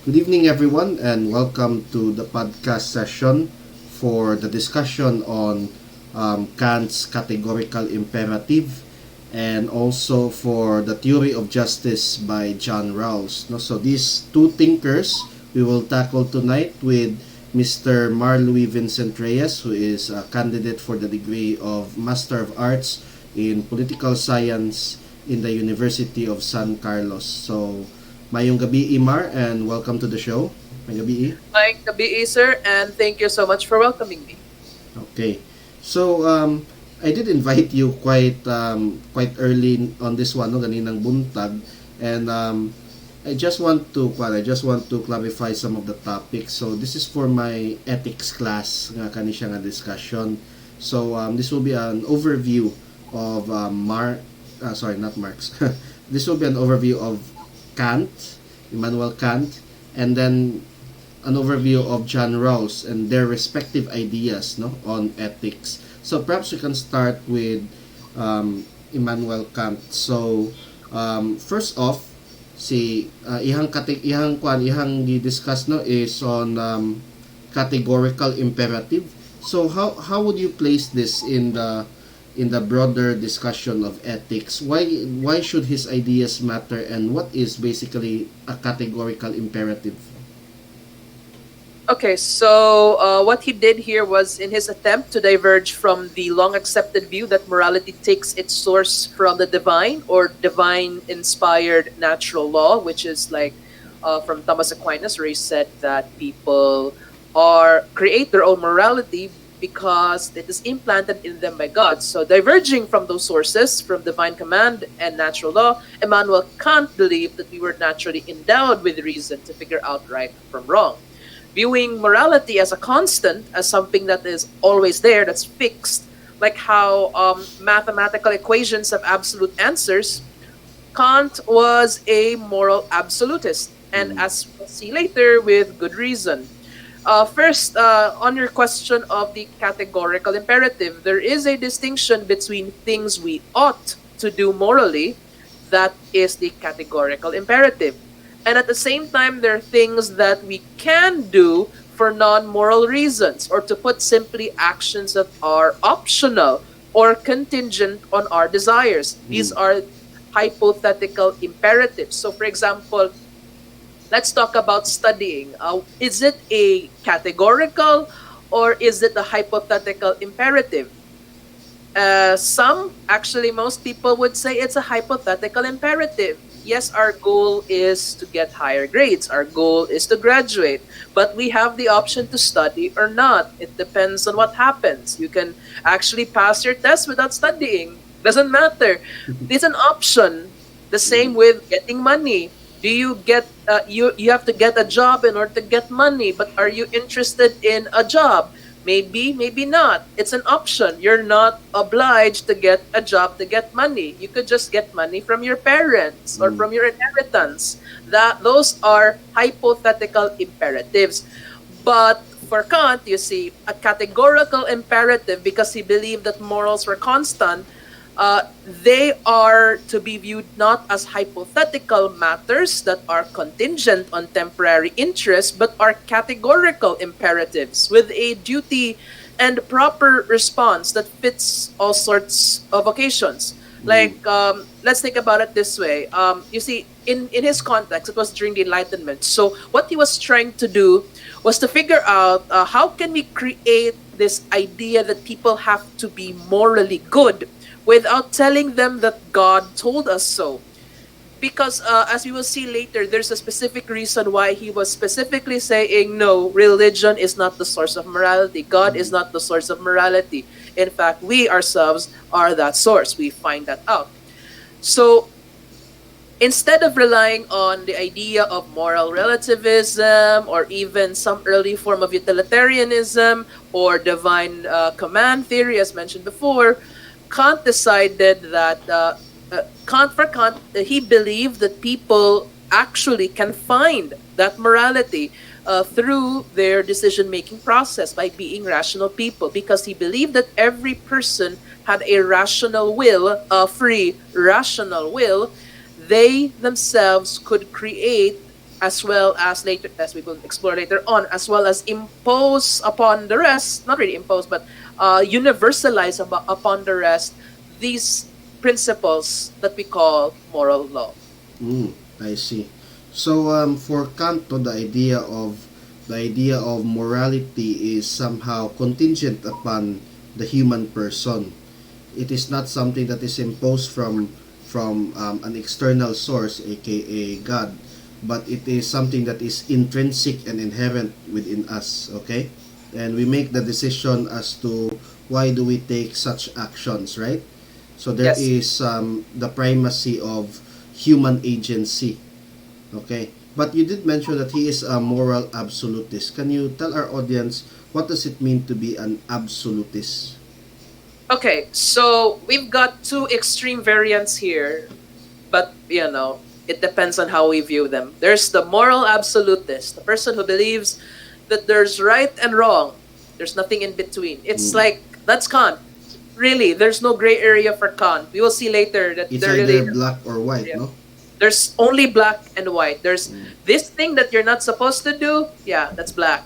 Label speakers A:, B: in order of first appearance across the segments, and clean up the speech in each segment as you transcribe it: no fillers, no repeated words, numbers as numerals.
A: Good evening, everyone, and welcome to the podcast session for the discussion on Kant's categorical imperative and also for the theory of justice by John Rawls. No? So, these two thinkers we will tackle tonight with Mr. Louie Vincent Reyes, who is a candidate for the degree of Master of Arts in Political Science in the University of San Carlos. So, mayong gabi, Imar, and welcome to the show. May gabi.
B: Hi, Kabi, sir, and thank you so much for welcoming me.
A: Okay. So, I did invite you quite early on this one, no, ganinang buntag, and I just want to clarify some of the topics. So, this is for my ethics class nga kani siya nga discussion. So, this will be an overview of sorry, not Marx. This will be an overview of Kant, Immanuel Kant, and then an overview of John Rawls and their respective ideas, no, on ethics. So perhaps we can start with Immanuel Kant. So first off, si ihang di-discuss, no, is on categorical imperative. So how would you place this in the broader discussion of ethics? Why should his ideas matter, and what is basically a categorical imperative?
B: Okay, so what he did here was in his attempt to diverge from the long accepted view that morality takes its source from the divine or divine inspired natural law, which is like from Thomas Aquinas, where he said that people are create their own morality because it is implanted in them by God. So diverging from those sources, from divine command and natural law, Immanuel Kant believed that we were naturally endowed with reason to figure out right from wrong. Viewing morality as a constant, as something that is always there, that's fixed, like how mathematical equations have absolute answers, Kant was a moral absolutist, and as we'll see later, with good reason. First, on your question of the categorical imperative, there is a distinction between things we ought to do morally, that is the categorical imperative. And at the same time, there are things that we can do for non-moral reasons, or to put simply, actions that are optional or contingent on our desires. These are hypothetical imperatives. So, for example, let's talk about studying. Is it a categorical or is it a hypothetical imperative? Actually, most people would say it's a hypothetical imperative. Yes, our goal is to get higher grades. Our goal is to graduate. But we have the option to study or not. It depends on what happens. You can actually pass your test without studying. Doesn't matter. It's an option. The same with getting money. Do you get you have to get a job in order to get money, but are you interested in a job? Maybe, maybe not. It's an option. You're not obliged to get a job to get money. You could just get money from your parents or from your inheritance. Those are hypothetical imperatives. But for Kant, you see, a categorical imperative, because he believed that morals were constant, they are to be viewed not as hypothetical matters that are contingent on temporary interest, but are categorical imperatives with a duty and proper response that fits all sorts of occasions. Like, let's think about it this way. You see, in his context, it was during the Enlightenment. So what he was trying to do was to figure out how can we create this idea that people have to be morally good without telling them that God told us so. Because as we will see later, there's a specific reason why he was specifically saying, no, religion is not the source of morality. God is not the source of morality. In fact, we ourselves are that source. We find that out. So instead of relying on the idea of moral relativism or even some early form of utilitarianism or divine command theory, as mentioned before, Kant decided that Kant, he believed that people actually can find that morality through their decision-making process by being rational people, because he believed that every person had a rational will, a free rational will. They themselves could create as well as later, as we will explore later on, as well as impose upon the rest, not really impose, but universalize upon the rest these principles that we call moral law.
A: Mm, I see. So for Kant, the idea of morality is somehow contingent upon the human person. It is not something that is imposed from an external source, aka God, but it is something that is intrinsic and inherent within us. Okay, and we make the decision as to why do we take such actions, right? So there
B: Yes.
A: is the primacy of human agency. Okay. But you did mention that he is a moral absolutist. Can you tell our audience what does it mean to be an absolutist?
B: Okay, so we've got two extreme variants here, but it depends on how we view them. There's the moral absolutist, the person who believes that there's right and wrong. There's nothing in between. It's
A: Mm.
B: like that's Kant. Really, there's no gray area for Kant. We will see later that
A: It's
B: there
A: either
B: really
A: black or white,
B: yeah.
A: no?
B: There's only black and white. There's
A: Mm.
B: this thing that you're not supposed to do. Yeah, that's black.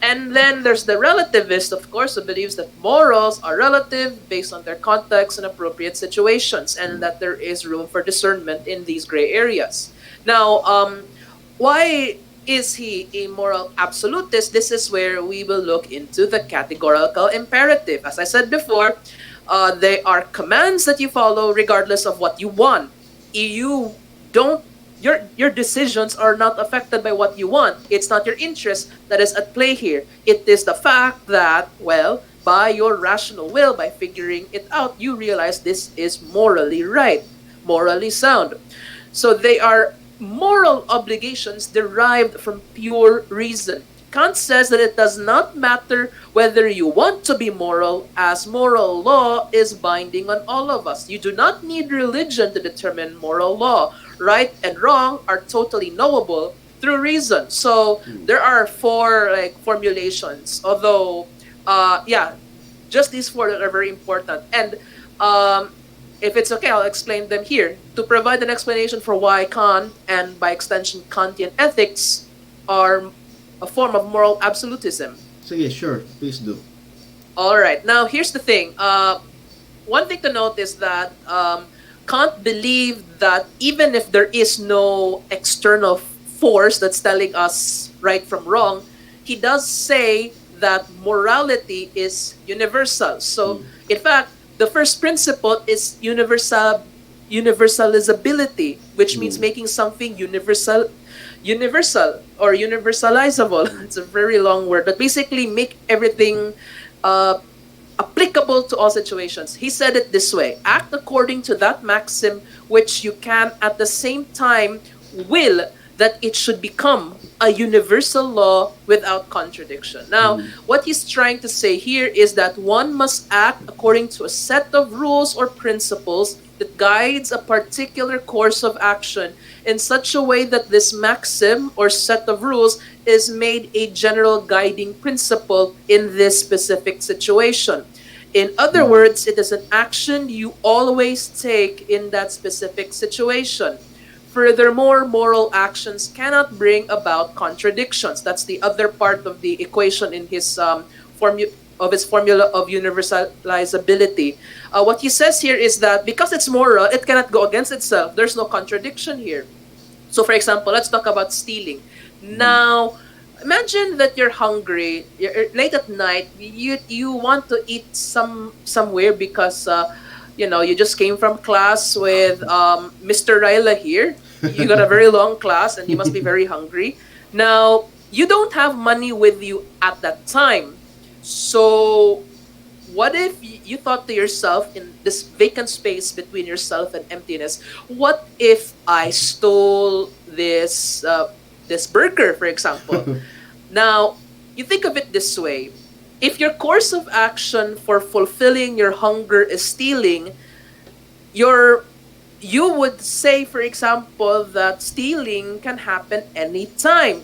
B: And then there's the relativist, of course, who believes that morals are relative based on their context and appropriate situations, and that there is room for discernment in these gray areas. Now, why is he a moral absolutist? This is where we will look into the categorical imperative. As I said before, they are commands that you follow regardless of what you want. You don't your decisions are not affected by what you want. It's not your interest that is at play here. It is the fact that, well, by your rational will, by figuring it out, you realize this is morally right, morally sound. So they are moral obligations derived from pure reason. Kant says that it does not matter whether you want to be moral, as moral law is binding on all of us. You do not need religion to determine moral law. Right and wrong are totally knowable through reason. So there are four formulations. Although, yeah, just these four that are very important. And if it's okay, I'll explain them here to provide an explanation for why Kant and by extension Kantian ethics are a form of moral absolutism.
A: Sige, sure. Please do.
B: All right. Now, here's the thing. One thing to note is that Kant believed that even if there is no external force that's telling us right from wrong, he does say that morality is universal. So, in fact, the first principle is universalizability, which means making something universal or universalizable. It's a very long word, but basically make everything applicable to all situations. He said it this way: act according to that maxim which you can at the same time will that it should become a universal law without contradiction. Now, what he's trying to say here is that one must act according to a set of rules or principles that guides a particular course of action in such a way that this maxim or set of rules is made a general guiding principle in this specific situation. In other words, it is an action you always take in that specific situation. Furthermore, moral actions cannot bring about contradictions. That's the other part of the equation in his formula of universalizability. What he says here is that because it's moral, it cannot go against itself. There's no contradiction here. So, for example, let's talk about stealing. Now, imagine that you're hungry, you're late at night, you want to eat somewhere because you just came from class with Mr. Ryla here. You got a very long class and you must be very hungry. Now, you don't have money with you at that time. So, what if you thought to yourself in this vacant space between yourself and emptiness, what if I stole this burger, for example? Now, you think of it this way. If your course of action for fulfilling your hunger is stealing, you would say, for example, that stealing can happen anytime.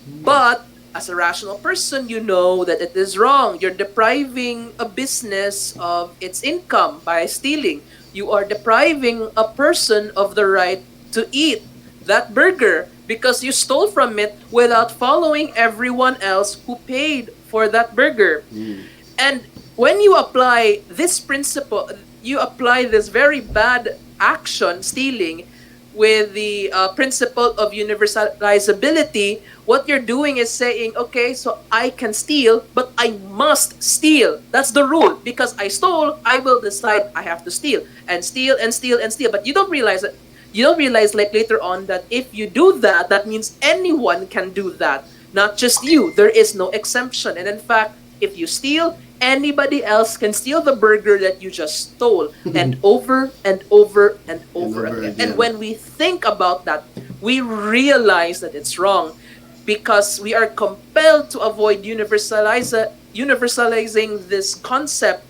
B: But as a rational person, you know that it is wrong. You're depriving a business of its income by stealing. You are depriving a person of the right to eat that burger. because you stole from it without following everyone else who paid for that burger.
A: Mm.
B: And when you apply this principle, you apply this very bad action, stealing, with the principle of universalizability. What you're doing is saying, okay, so I can steal, but I must steal. That's the rule. Because I stole, I will decide I have to steal and steal and steal and steal. But you don't realize that. You don't realize like later on that if you do that, that means anyone can do that, not just you. There is no exemption. And in fact, if you steal, anybody else can steal the burger that you just stole, and over and over and over
A: over
B: again.
A: again.
B: And when we think about that, we realize that it's wrong because we are compelled to avoid universalizing this concept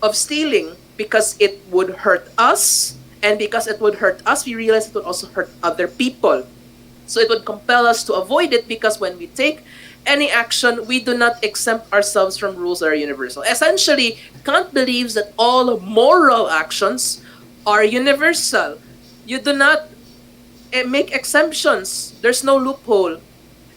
B: of stealing because it would hurt us. And because it would hurt us, we realize it would also hurt other people. So it would compel us to avoid it because when we take any action, we do not exempt ourselves from rules that are universal. Essentially, Kant believes that all moral actions are universal. You do not make exemptions. There's no loophole.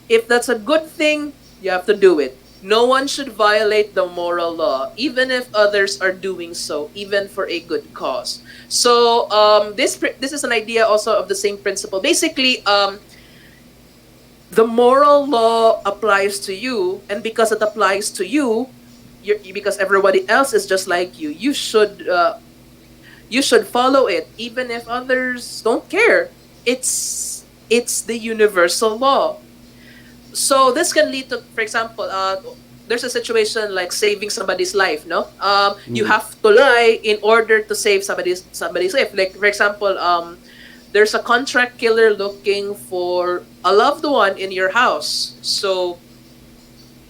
B: If that's a good thing, you have to do it. No one should violate the moral law, even if others are doing so, even for a good cause. So this is an idea also of the same principle. Basically, the moral law applies to you, and because it applies to you, because everybody else is just like you should follow it, even if others don't care. It's the universal law. So this can lead to, for example, there's a situation like saving somebody's life. No, you have to lie in order to save somebody's life. Like for example, there's a contract killer looking for a loved one in your house. So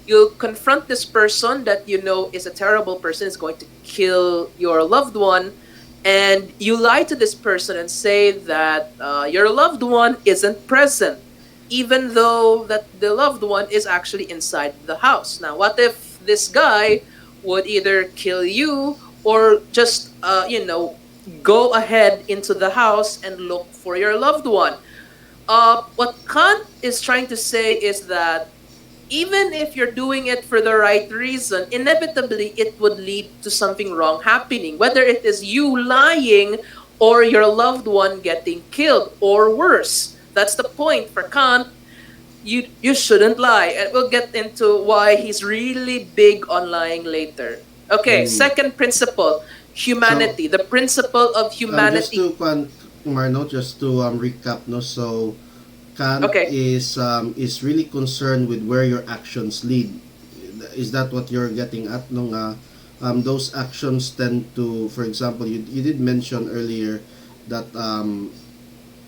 B: you confront this person that you know is a terrible person, is going to kill your loved one, and you lie to this person and say that your loved one isn't present, even though that the loved one is actually inside the house. Now, what if this guy would either kill you or just, go ahead into the house and look for your loved one? What Kant is trying to say is that even if you're doing it for the right reason, inevitably it would lead to something wrong happening, whether it is you lying or your loved one getting killed or worse. That's the point for Kant. You shouldn't lie, and we'll get into why he's really big on lying later. Okay, second principle, humanity. The principle of
A: Just
B: humanity.
A: to Marno, just to recap, no. So Kant
B: Okay.
A: is really concerned with where your actions lead. Is that what you're getting at? No, those actions tend to, for example, you did mention earlier that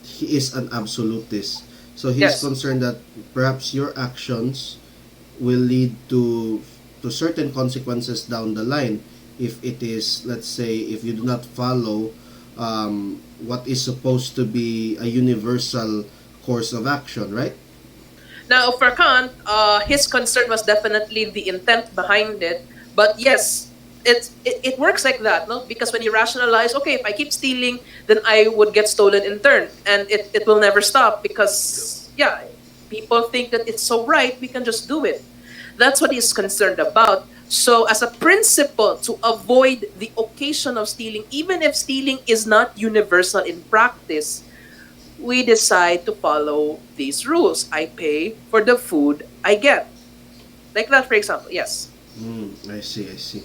A: he is an absolutist. So he's
B: Yes.
A: concerned that perhaps your actions will lead to certain consequences down the line if it is, let's say, if you do not follow what is supposed to be a universal course of action, right?
B: Now, for Kant, his concern was definitely the intent behind it. But yes, it works like that, no? Because when you rationalize, okay, if I keep stealing, then I would get stolen in turn, and it will never stop because, yeah, people think that it's so right, we can just do it. That's what he's concerned about. So, as a principle, to avoid the occasion of stealing, even if stealing is not universal in practice, we decide to follow these rules. I pay for the food I get. Like that, for example. Yes.
A: I see, I see.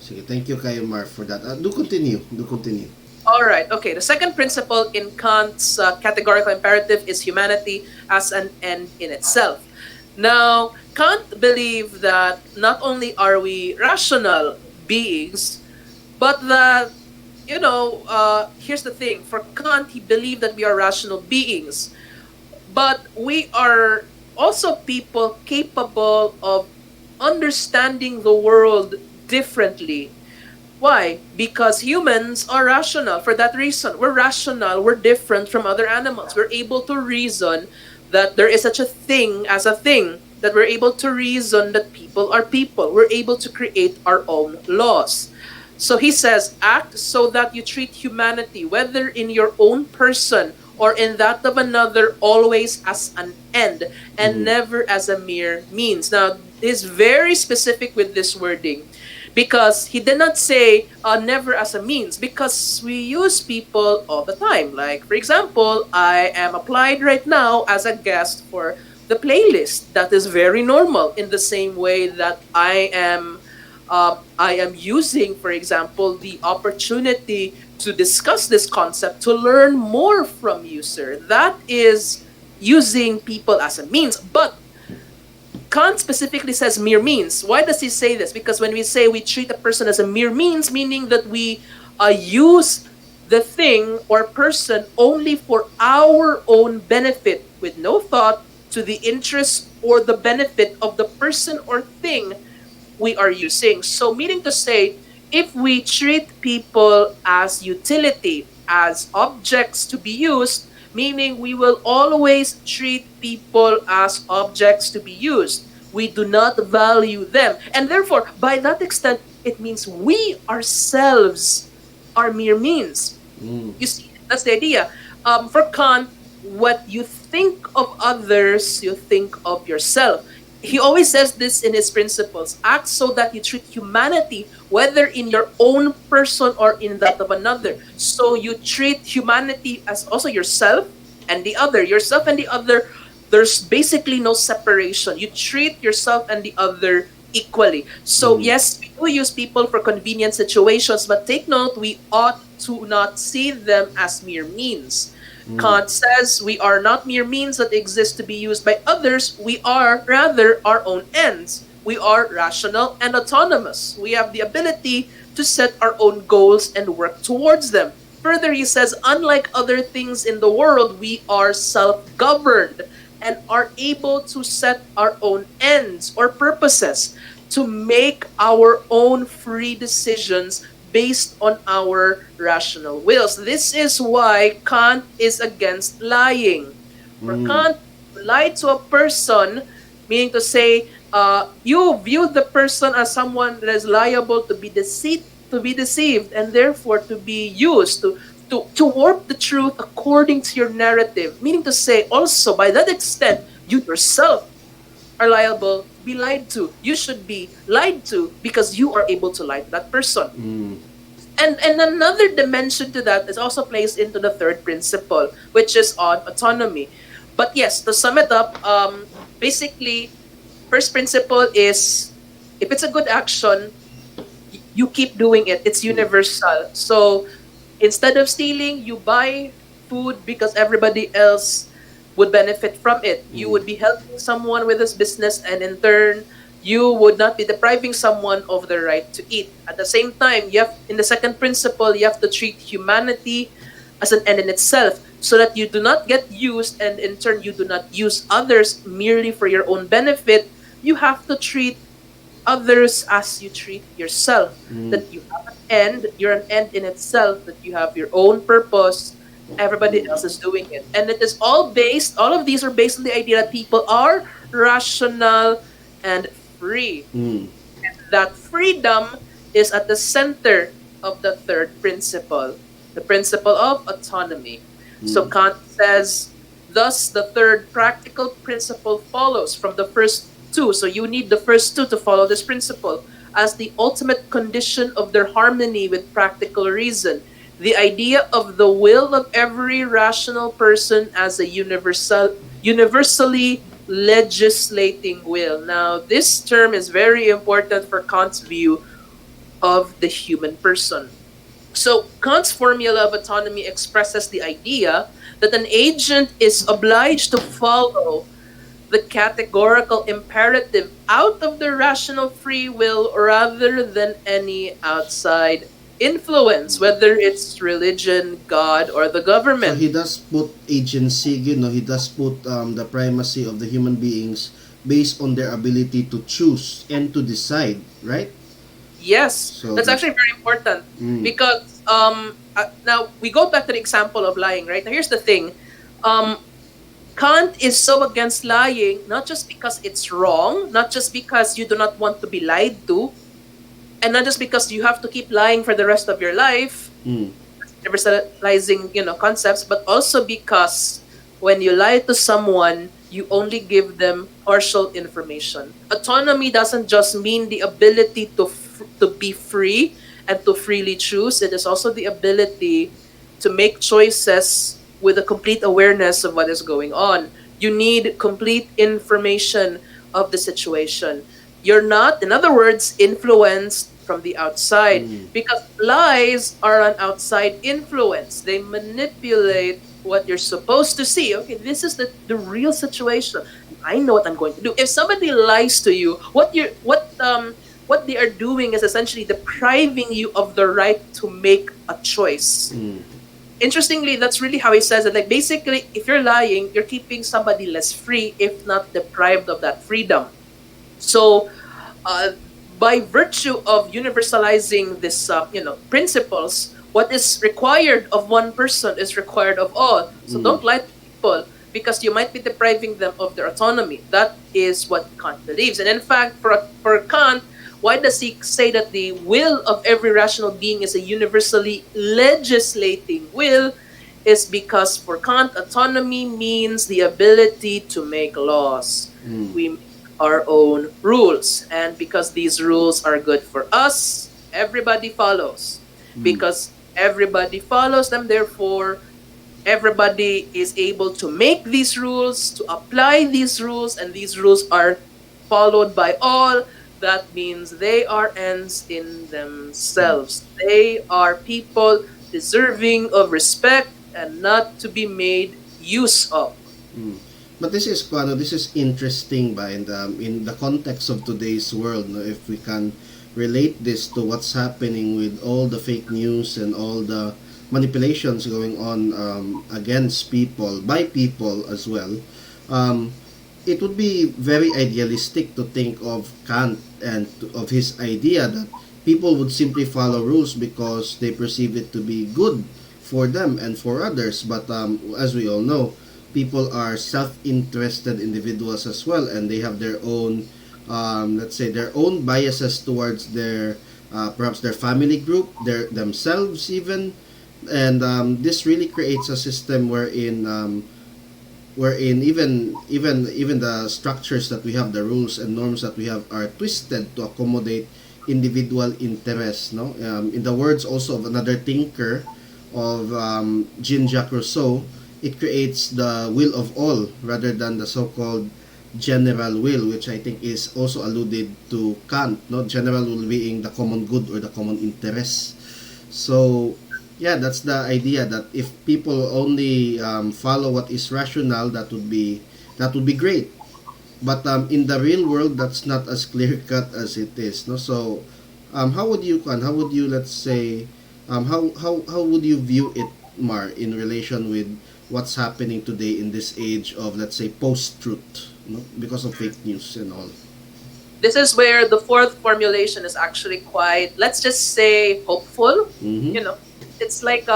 A: Sige, thank you kayo, Mar, for that. Do continue, do continue.
B: All right. Okay. The second principle in Kant's categorical imperative is humanity as an end in itself. Now, Kant believed that not only are we rational beings, but that, here's the thing. For Kant, he believed that we are rational beings, but we are also people capable of understanding the world differently. Why? Because humans are rational. For that reason, we're rational, we're different from other animals. We're able to reason that there is such a thing as a thing, that we're able to reason that people are people. We're able to create our own laws. So he says, act so that you treat humanity, whether in your own person or in that of another always as an end and
A: Mm.
B: never as a mere means. Now, he's very specific with this wording because he did not say never as a means, because we use people all the time. Like, for example, I am applied right now as a guest for the playlist. That is very normal, in the same way that I am using, for example, the opportunity to discuss this concept to learn more from you, sir. That is using people as a means. But Kant specifically says mere means. Why does he say this? Because when we say we treat a person as a mere means, meaning that we use the thing or person only for our own benefit, with no thought to the interest or the benefit of the person or thing we are using. So, meaning to say, if we treat people as utility, as objects to be used, meaning we will always treat people as objects to be used. We do not value them. And therefore, by that extent, it means we ourselves are mere means.
A: Mm.
B: You see, that's the idea. For Kant, what you think of others, you think of yourself. He always says this in his principles: act so that you treat humanity, whether in your own person or in that of another. So you treat humanity as also yourself and the other. Yourself and the other, there's basically no separation. You treat yourself and the other equally. So,
A: Mm.
B: yes, we do use people for convenient situations, but take note, we ought to not see them as mere means.
A: Mm.
B: Kant says we are not mere means that exist to be used by others. We are rather our own ends. We are rational and autonomous. We have the ability to set our own goals and work towards them. Further, he says, unlike other things in the world, we are self governed and are able to set our own ends or purposes, to make our own free decisions based on our rational wills. This is why Kant is against lying. For
A: Mm.
B: Kant, lie to a person, meaning to say, you view the person as someone that is liable to be deceived, and therefore to be used to warp the truth according to your narrative. Meaning to say, also by that extent, you yourself are liable to be lied to. You should be lied to because you are able to lie to that person.
A: Mm.
B: And another dimension to that is also placed into the third principle, which is on autonomy. But yes, to sum it up, basically, first principle is, if it's a good action, you keep doing it. It's universal. So instead of stealing, you buy food because everybody else would benefit from it. You
A: Mm.
B: would be helping someone with his business, and in turn, you would not be depriving someone of the right to eat. At the same time, in the second principle, you have to treat humanity as an end in itself, so that you do not get used, and in turn, you do not use others merely for your own benefit. You have to treat others as you treat yourself.
A: Mm.
B: That you have an end, you're an end in itself, that you have your own purpose, everybody else is doing it. And it is all of these are based on the idea that people are rational and free.
A: Mm.
B: That freedom is at the center of the third principle, the principle of autonomy. So
A: Mm.
B: Kant says, thus the third practical principle follows from the first two. So you need the first two to follow this principle as the ultimate condition of their harmony with practical reason. The idea of the will of every rational person as a universally legislating will. Now, this term is very important for Kant's view of the human person. So, Kant's formula of autonomy expresses the idea that an agent is obliged to follow the categorical imperative out of the rational free will rather than any outside influence, whether it's religion, God, or the
A: So
B: government.
A: he does put agency, he does put the primacy of the human beings based on their ability to choose and to decide, right?
B: Yes,
A: So
B: that's
A: that,
B: actually very important
A: mm.
B: because now we go back to the example of lying, right? Now, here's the thing. Um, Kant is so against lying, not just because it's wrong, not just because you do not want to be lied to, and not just because you have to keep lying for the rest of your life.
A: Mm.
B: universalizing, concepts, but also because when you lie to someone, you only give them partial information. Autonomy doesn't just mean the ability to be free and to freely choose. It is also the ability to make choices with a complete awareness of what is going on. You need complete information of the situation. You're not, in other words, influenced from the outside,
A: Mm.
B: because lies are an outside influence. They manipulate what you're supposed to see. Okay, this is the real situation. I know what I'm going to do. If somebody lies to you, what they are doing is essentially depriving you of the right to make a choice.
A: Mm.
B: Interestingly, that's really how he says it. Like, basically, if you're lying, you're keeping somebody less free, if not deprived of that freedom. So, uh, by virtue of universalizing this, principles, what is required of one person is required of all. So
A: Mm.
B: don't lie to people, because you might be depriving them of their autonomy. That is what Kant believes. And in fact, for Kant, why does he say that the will of every rational being is a universally legislating will? Is because for Kant, autonomy means the ability to make laws.
A: Mm.
B: We make our own rules. And because these rules are good for us, everybody follows.
A: Mm.
B: Because everybody follows them, therefore, everybody is able to make these rules, to apply these rules, and these rules are followed by all. That means they are ends in
A: Mm.
B: themselves. They are people deserving of respect and not to be made use of.
A: Mm. But this is this is interesting ba in the context of today's world, no, if we can relate this to what's happening with all the fake news and all the manipulations going on against people by people as well. um, it would be very idealistic to think of Kant and of his idea that people would simply follow rules because they perceive it to be good for them and for others. But as we all know, people are self-interested individuals as well, and they have their own, let's say, their own biases towards their perhaps their family group, their themselves even, and this really creates a system wherein even the structures that we have, the rules and norms that we have, are twisted to accommodate individual interests. No, in the words also of another thinker, of Jean-Jacques Rousseau, it creates the will of all rather than the so-called general will, which I think is also alluded to Kant. No, general will being the common good or the common interest. So yeah, that's the idea that if people only follow what is rational, that would be great. But in the real world, that's not as clear cut as it is. No, so how would you how would you, let's say, how would you view it, Mar, in relation with what's happening today in this age of, let's say, post-truth, no? Because of fake news and all.
B: This is where the fourth formulation is actually quite, let's just say, hopeful.
A: Mm-hmm.
B: It's like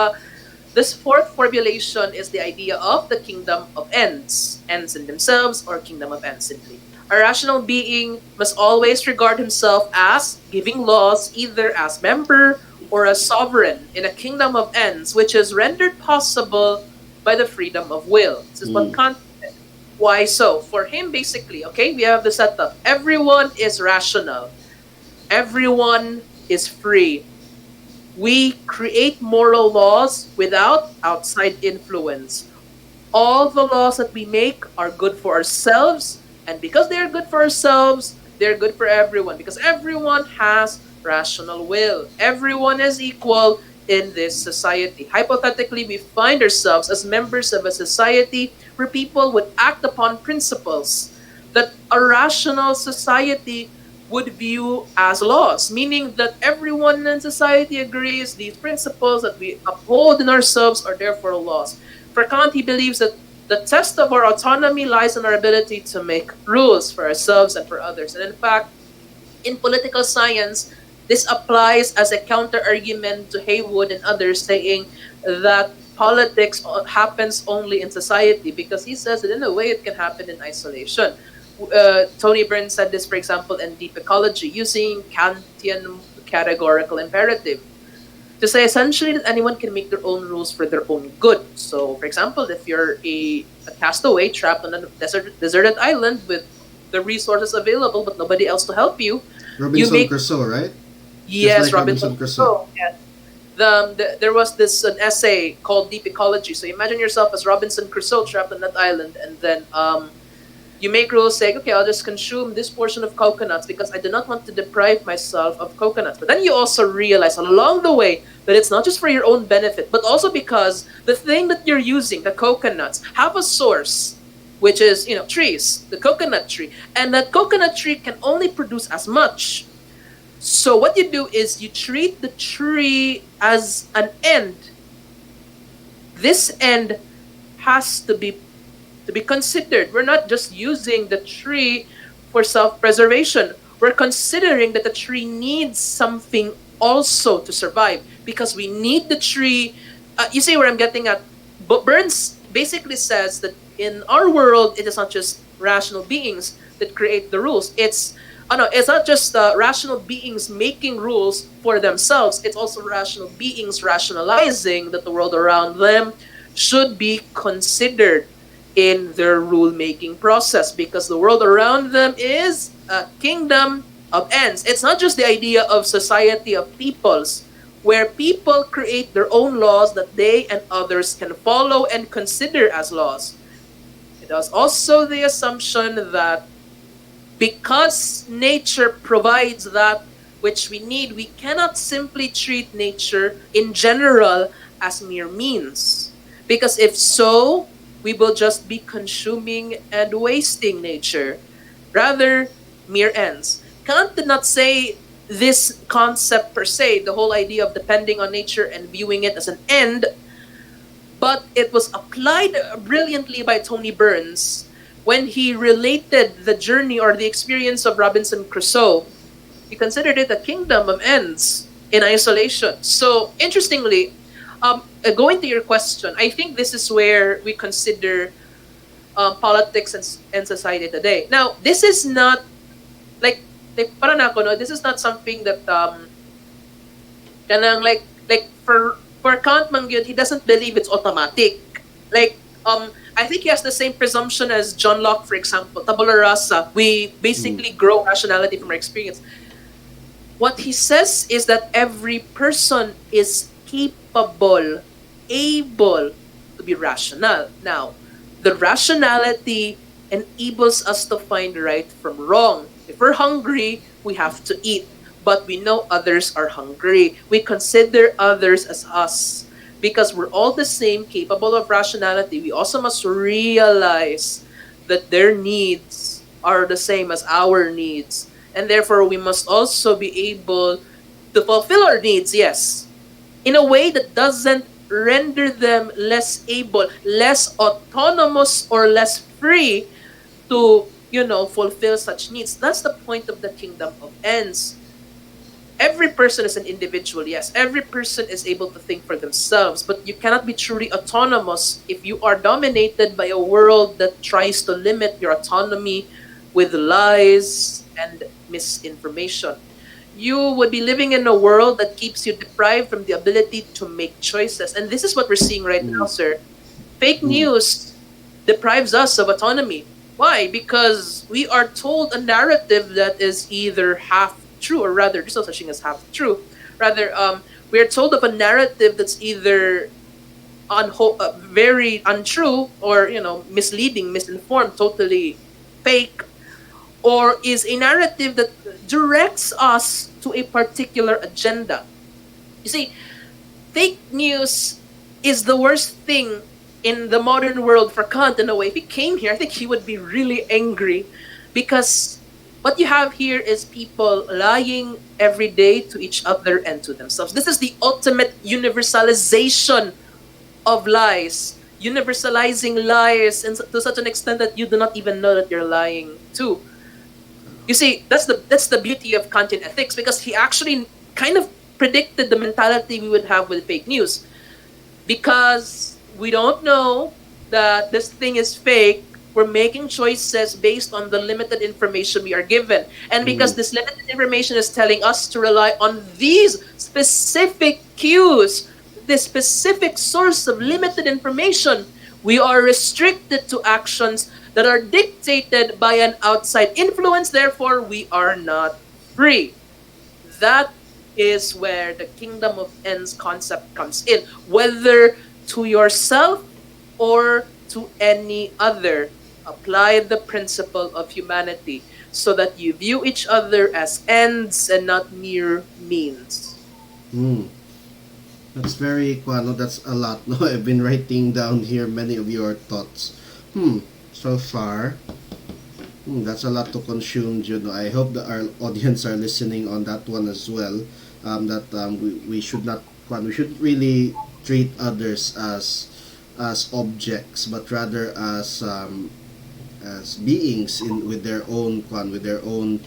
B: this fourth formulation is the idea of the kingdom of ends in themselves, or kingdom of ends simply. A rational being must always regard himself as giving laws, either as member or as sovereign in a kingdom of ends, which is rendered possible by the freedom of will. This is what
A: Mm.
B: Kant said. Why so? For him, basically, okay, we have the setup. Everyone is rational. Everyone is free. We create moral laws without outside influence. All the laws that we make are good for ourselves, and because they are good for ourselves, they're good for everyone, because everyone has rational will. Everyone is equal in this society. Hypothetically, we find ourselves as members of a society where people would act upon principles that a rational society would view as laws, meaning that everyone in society agrees these principles that we uphold in ourselves are therefore laws. For Kant, he believes that the test of our autonomy lies in our ability to make rules for ourselves and for others. And in fact, in political science, this applies as a counter argument to Haywood and others, saying that politics happens only in society, because he says that in a way it can happen in isolation. Tony Burns said this, for example, in Deep Ecology, using Kantian categorical imperative. to say essentially that anyone can make their own rules for their own good. So, for example, if you're a castaway trapped on a deserted island with the resources available but nobody else to help you, you
A: Robinson
B: make
A: Crusoe, right? Just
B: yes,
A: like
B: Robinson
A: Robinson Crusoe.
B: Crusoe. Yes. There was this an essay called Deep Ecology. So imagine yourself as Robinson Crusoe trapped on that island, and then you make rules saying, okay, I'll just consume this portion of coconuts because I do not want to deprive myself of coconuts. But then you also realize along the way that it's not just for your own benefit, but also because the thing that you're using, the coconuts, have a source, which is, trees, the coconut tree. And that coconut tree can only produce as much. So what you do is you treat the tree as an end. This end has to be considered. We're not just using the tree for self-preservation. We're considering that the tree needs something also to survive because we need the tree. You see where I'm getting at? But Burns basically says that in our world, it is not just rational beings that create the rules. It's not just rational beings making rules for themselves. It's also rational beings rationalizing that the world around them should be considered in their rule-making process because the world around them is a kingdom of ends. It's not just the idea of society of peoples, where people create their own laws that they and others can follow and consider as laws. It is also the assumption that because nature provides that which we need, we cannot simply treat nature in general as mere means. Because if so, we will just be consuming and wasting nature. Rather, mere ends. Kant did not say this concept per se, the whole idea of depending on nature and viewing it as an end, but it was applied brilliantly by Tony Burns when he related the journey or the experience of Robinson Crusoe. He considered it a kingdom of ends in isolation. So, interestingly, going to your question, I think this is where we consider politics and society today. Now, this is not para na ako, no, this is not something that kanang for Kant Mangyud, he doesn't believe it's automatic. I think he has the same presumption as John Locke, for example. Tabula rasa, we basically grow rationality from our experience. What he says is that every person is capable, able to be rational. Now, the rationality enables us to find right from wrong. If we're hungry, we have to eat. But we know others are hungry. We consider others as us. Because we're all the same, capable of rationality, we also must realize that their needs are the same as our needs. And therefore, we must also be able to fulfill our needs, yes, in a way that doesn't render them less able, less autonomous, or less free to, fulfill such needs. That's the point of the kingdom of ends. Every person is an individual, yes. Every person is able to think for themselves, but you cannot be truly autonomous if you are dominated by a world that tries to limit your autonomy with lies and misinformation. You would be living in a world that keeps you deprived from the ability to make choices. And this is what we're seeing right now, sir. Fake news deprives us of autonomy. Why? Because we are told a narrative that is either half true, or rather, there's no such thing as half true. Rather, we are told of a narrative that's either very untrue, or misleading, misinformed, totally fake, or is a narrative that directs us to a particular agenda. You see, fake news is the worst thing in the modern world for Kant in a way. If he came here, I think he would be really angry because what you have here is people lying every day to each other and to themselves. This is the ultimate universalization of lies. Universalizing lies to such an extent that you do not even know that you're lying too. You see, that's the beauty of Kantian ethics, because he actually kind of predicted the mentality we would have with fake news. Because we don't know that this thing is fake, we're making choices based on the limited information we are given. And because this limited information is telling us to rely on these specific cues, this specific source of limited information. We are restricted to actions that are dictated by an outside influence, therefore, we are not free. That is where the kingdom of ends concept comes in, whether to yourself or to any other. Apply the principle of humanity so that you view each other as ends and not mere means.
A: Hmm. That's very, no, that's a lot. No, I've been writing down here many of your thoughts. So far, that's a lot to consume, Juno. I hope that our audience are listening on that one as well. That we should not, we should really treat others as objects, but rather as beings in with their own with their own.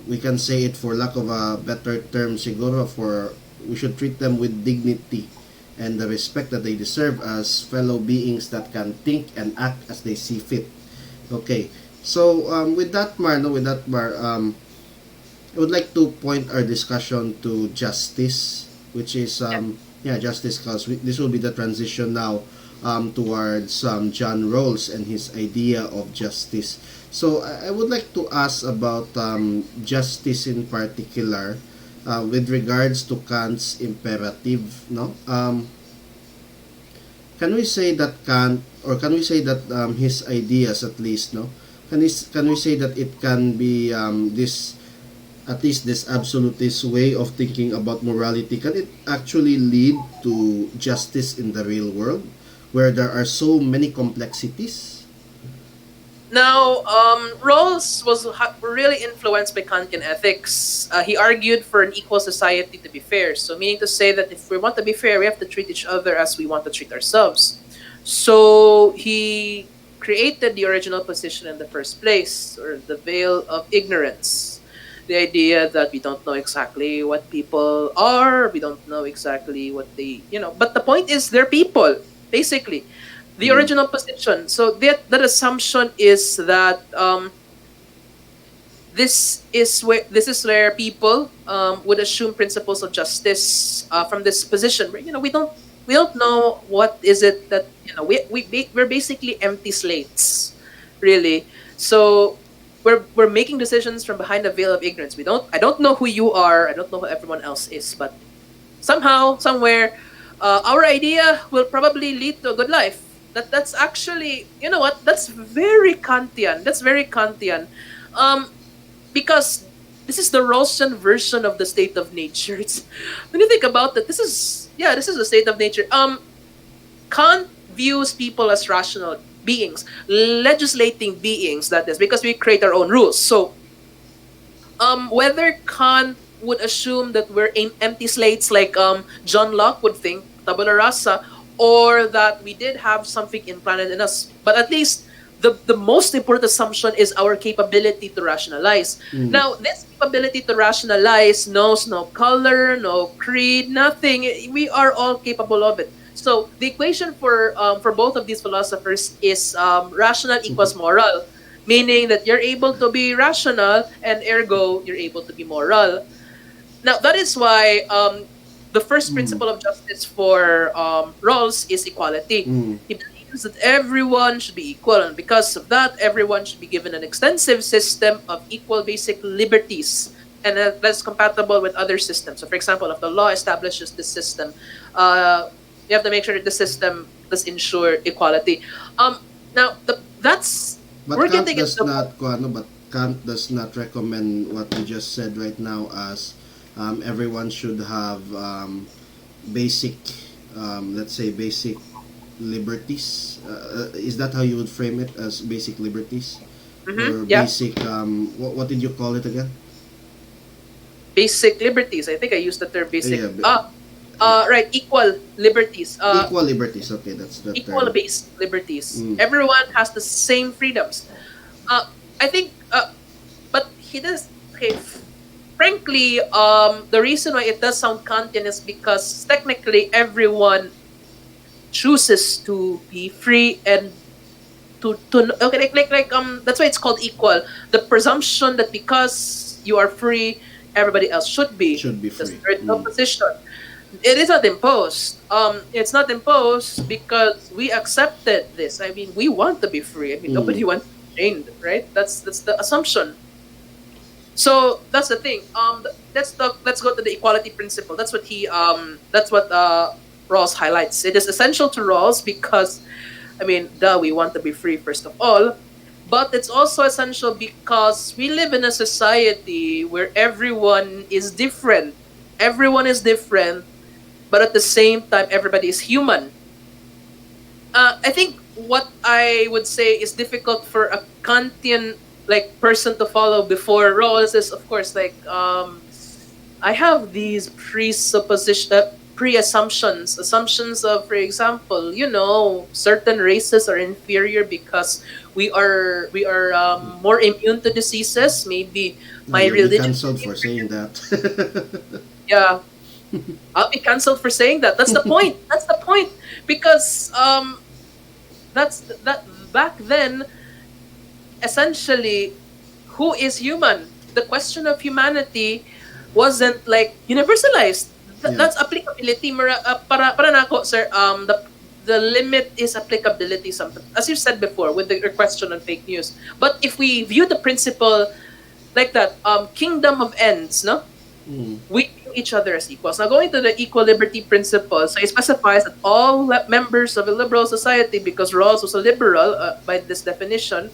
A: We can say it for lack of a better term, siguro, for we should treat them with dignity and the respect that they deserve as fellow beings that can think and act as they see fit. Okay, so with that, Mar, no, with that, Mar, I would like to point our discussion to justice, which is justice, because this will be the transition now towards John Rawls and his idea of justice. So I would like to ask about justice in particular with regards to Kant's imperative. No, can we say that Kant, or can we say that his ideas, at least, no, can we say that it can be this, at least this absolutist way of thinking about morality, can it actually lead to justice in the real world where there are so many complexities?
B: Now, Rawls was really influenced by Kantian ethics. He argued for an equal society to be fair. So, meaning to say that if we want to be fair, we have to treat each other as we want to treat ourselves. So, he created the original position in the first place, or the veil of ignorance. The idea that we don't know exactly what people are, we don't know exactly what they, but the point is they're people, basically. The original position. So that assumption is that this is where people would assume principles of justice from this position. Where, we don't know what is it that we're basically empty slates, really. So we're making decisions from behind the veil of ignorance. I don't know who you are. I don't know who everyone else is, but somehow, somewhere, our idea will probably lead to a good life. That's actually, you know what? That's very Kantian. That's very Kantian, because this is the Rawlsian version of the state of nature. It's, when you think about it, this is the state of nature. Kant views people as rational beings, legislating beings. That is because we create our own rules. So, whether Kant would assume that we're empty slates, like John Locke would think, tabula rasa, or that we did have something implanted in us. But at least the most important assumption is our capability to rationalize. Now, this capability to rationalize knows no color, no creed, nothing. We are all capable of it. So the equation for both of these philosophers is rational equals moral, meaning that you're able to be rational and ergo you're able to be moral. Now, that is why the first principle of justice for Rawls is equality. He believes that everyone should be equal, and because of that, everyone should be given an extensive system of equal basic liberties, and that's compatible with other systems. So, for example, if the law establishes this system, you have to make sure that the system does ensure equality. Now, that's
A: But
B: we're
A: Kant
B: getting
A: does
B: into
A: not, but Kant does not recommend what you just said right now as everyone should have basic, let's say, basic liberties. Is that how you would frame it, as basic liberties? Or
B: yeah,
A: basic, what did you call it again?
B: basic liberties. I think I used the term basic.
A: Yeah,
B: Right, equal liberties.
A: equal liberties. Okay, that's the
B: Equal
A: term.
B: basic liberties. Everyone has the same freedoms. I think, but he does. Okay, frankly, the reason why it does sound Kantian is because technically everyone chooses to be free and to okay, that's why it's called equal. The presumption that because you are free, everybody else should be.
A: Should be
B: The
A: free.
B: third position. It is not imposed. It's not imposed because we accepted this. I mean, we want to be free. I mean,
A: Mm.
B: nobody wants to be chained, right? That's the assumption. So that's the thing. Let's go to the equality principle. That's what Rawls highlights. It is essential to Rawls because, I mean, duh, we want to be free first of all, but it's also essential because we live in a society where everyone is different. Everyone is different, but at the same time, everybody is human. I think what I would say is difficult for a Kantian like person to follow before Rawls is, of course, like I have these assumptions of, for example, certain races are inferior because we are more immune to diseases. Maybe
A: No,
B: my
A: you'll be
B: religion.
A: cancelled for saying that.
B: Yeah, I'll be cancelled for saying that. That's the point. That's the point. Because that back then, essentially, who is human? The question of humanity wasn't like universalized.
A: Yeah.
B: That's applicability. Para nako, sir. The limit is applicability. Something as you said before with your question on fake news. But if we view the principle like that, kingdom of ends, no,
A: Mm.
B: we view each other as equals. Now, going to the equal liberty principle, so it specifies that all members of a liberal society, because Rawls was a liberal by this definition,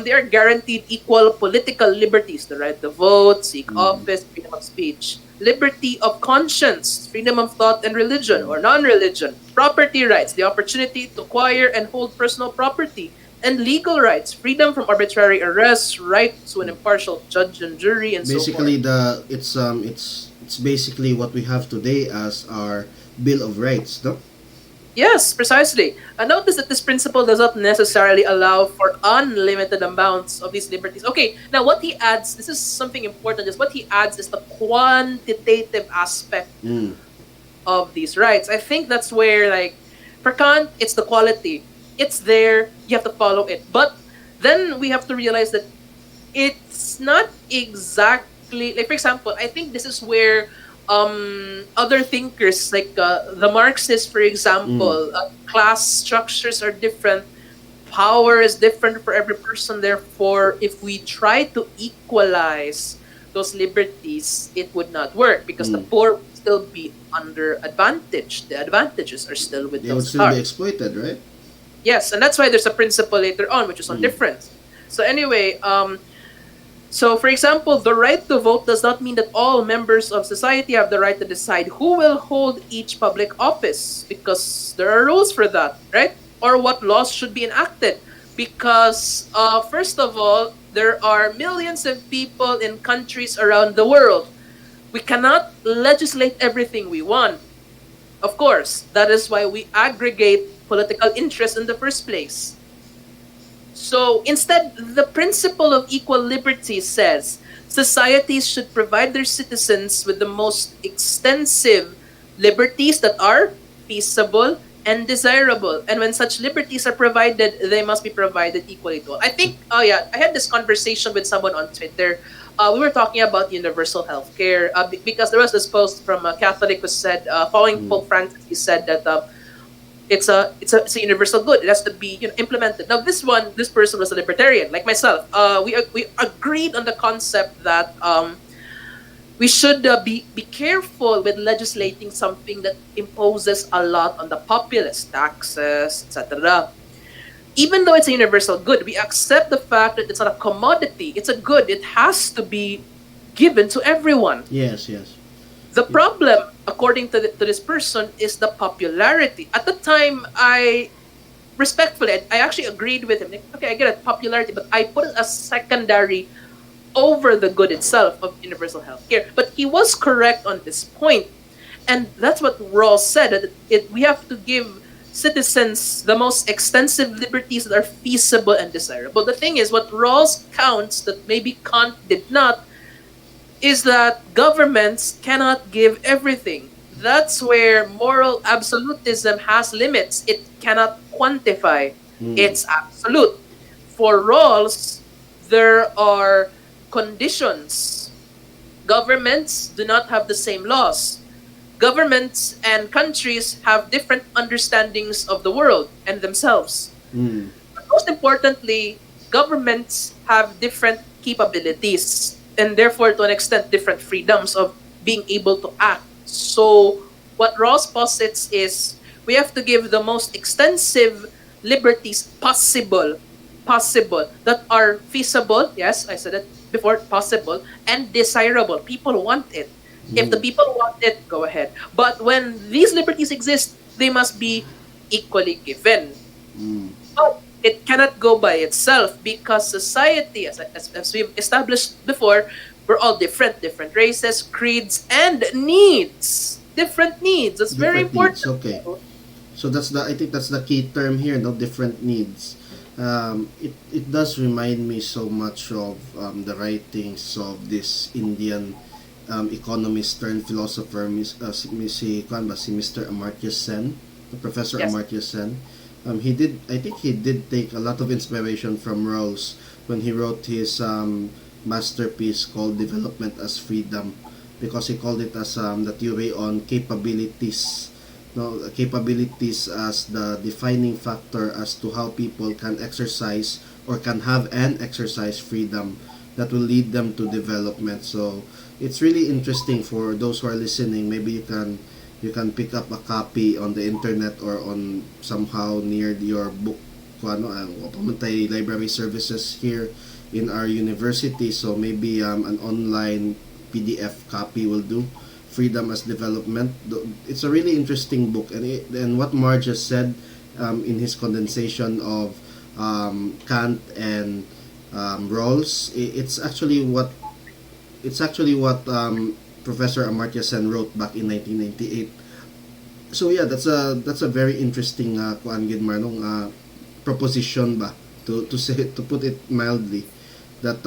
B: they are guaranteed equal political liberties: the right to vote, seek office, freedom of speech, liberty of conscience, freedom of thought and religion or non-religion, property rights, the opportunity to acquire and hold personal property, and legal rights, freedom from arbitrary arrest, right to an impartial judge and jury, and
A: Basically,
B: so forth.
A: it's basically what we have today as our Bill of Rights, no?
B: Yes, precisely. And notice that this principle does not necessarily allow for unlimited amounts of these liberties. Okay, now what he adds, this is something important, is what he adds is the quantitative aspect
A: Mm.
B: of these rights. I think that's where, like, for Kant, it's the quality. It's there, you have to follow it. But then we have to realize that it's not exactly, like, for example, I think this is where other thinkers, like the Marxists, for example, class structures are different, power is different for every person. Therefore, if we try to equalize those liberties, it would not work because the poor would still be under advantage. The advantages are still with
A: They would
B: those
A: still be
B: stars.
A: exploited, right?
B: Yes, and that's why there's a principle later on, which is on difference. So anyway, so for example, the right to vote does not mean that all members of society have the right to decide who will hold each public office, because there are rules for that, right? Or what laws should be enacted, because first of all, there are millions of people in countries around the world. We cannot legislate everything we want. Of course, that is why we aggregate political interest in the first place. So instead, the principle of equal liberty says societies should provide their citizens with the most extensive liberties that are feasible and desirable. And when such liberties are provided, they must be provided equally to all. I think, oh yeah, I had this conversation with someone on Twitter. We were talking about universal healthcare because there was this post from a Catholic who said, following Pope Francis, he said that it's a universal good. It has to be implemented. Now this person was a libertarian like myself. We agreed on the concept that we should be careful with legislating something that imposes a lot on the populace, taxes, etc. Even though it's a universal good, we accept the fact that it's not a commodity. It's a good. It has to be given to everyone.
A: Yes, yes.
B: The problem, according to this person, is the popularity. At the time, I actually agreed with him. Like, okay, I get it, popularity, but I put it as secondary over the good itself of universal health care. But he was correct on this point. And that's what Rawls said, that we have to give citizens the most extensive liberties that are feasible and desirable. The thing is, what Rawls counts that maybe Kant did not is that governments cannot give everything. That's where moral absolutism has limits. It cannot quantify. It's absolute. For Rawls, there are conditions. Governments do not have the same laws. Governments and countries have different understandings of the world and themselves.
A: Mm.
B: But most importantly, governments have different capabilities and therefore, to an extent, different freedoms of being able to act. So, what Ross posits is we have to give the most extensive liberties possible that are feasible. Yes, I said it before, possible and desirable. People want it. If the
A: Mm.
B: people want it, go ahead. But when these liberties exist, they must be equally given.
A: Mm.
B: But it cannot go by itself because society, as we've established before, we're all different, different races, creeds, and needs. Different needs. That's very
A: Different needs.
B: important.
A: Okay. So that's the I think that's the key term here. No, different needs. It does remind me so much of the writings of this Indian economist turned philosopher, si Mr. Amartya Sen, Professor
B: Yes.
A: Amartya Sen. I think he did take a lot of inspiration from Rawls when he wrote his masterpiece called Development as Freedom, because he called it as the theory on capabilities. No, capabilities as the defining factor as to how people can exercise or can have and exercise freedom that will lead them to development. So it's really interesting for those who are listening. Maybe you can pick up a copy on the internet or on somehow near your book pumunta tayo library services here in our university. So maybe an online PDF copy will do. Freedom as Development. It's a really interesting book, and what Marge just said in his condensation of Kant and Rawls, it's actually what Professor Amartya Sen wrote back in 1998. So yeah, that's a very interesting kuan gid manong proposition ba, to put it mildly, that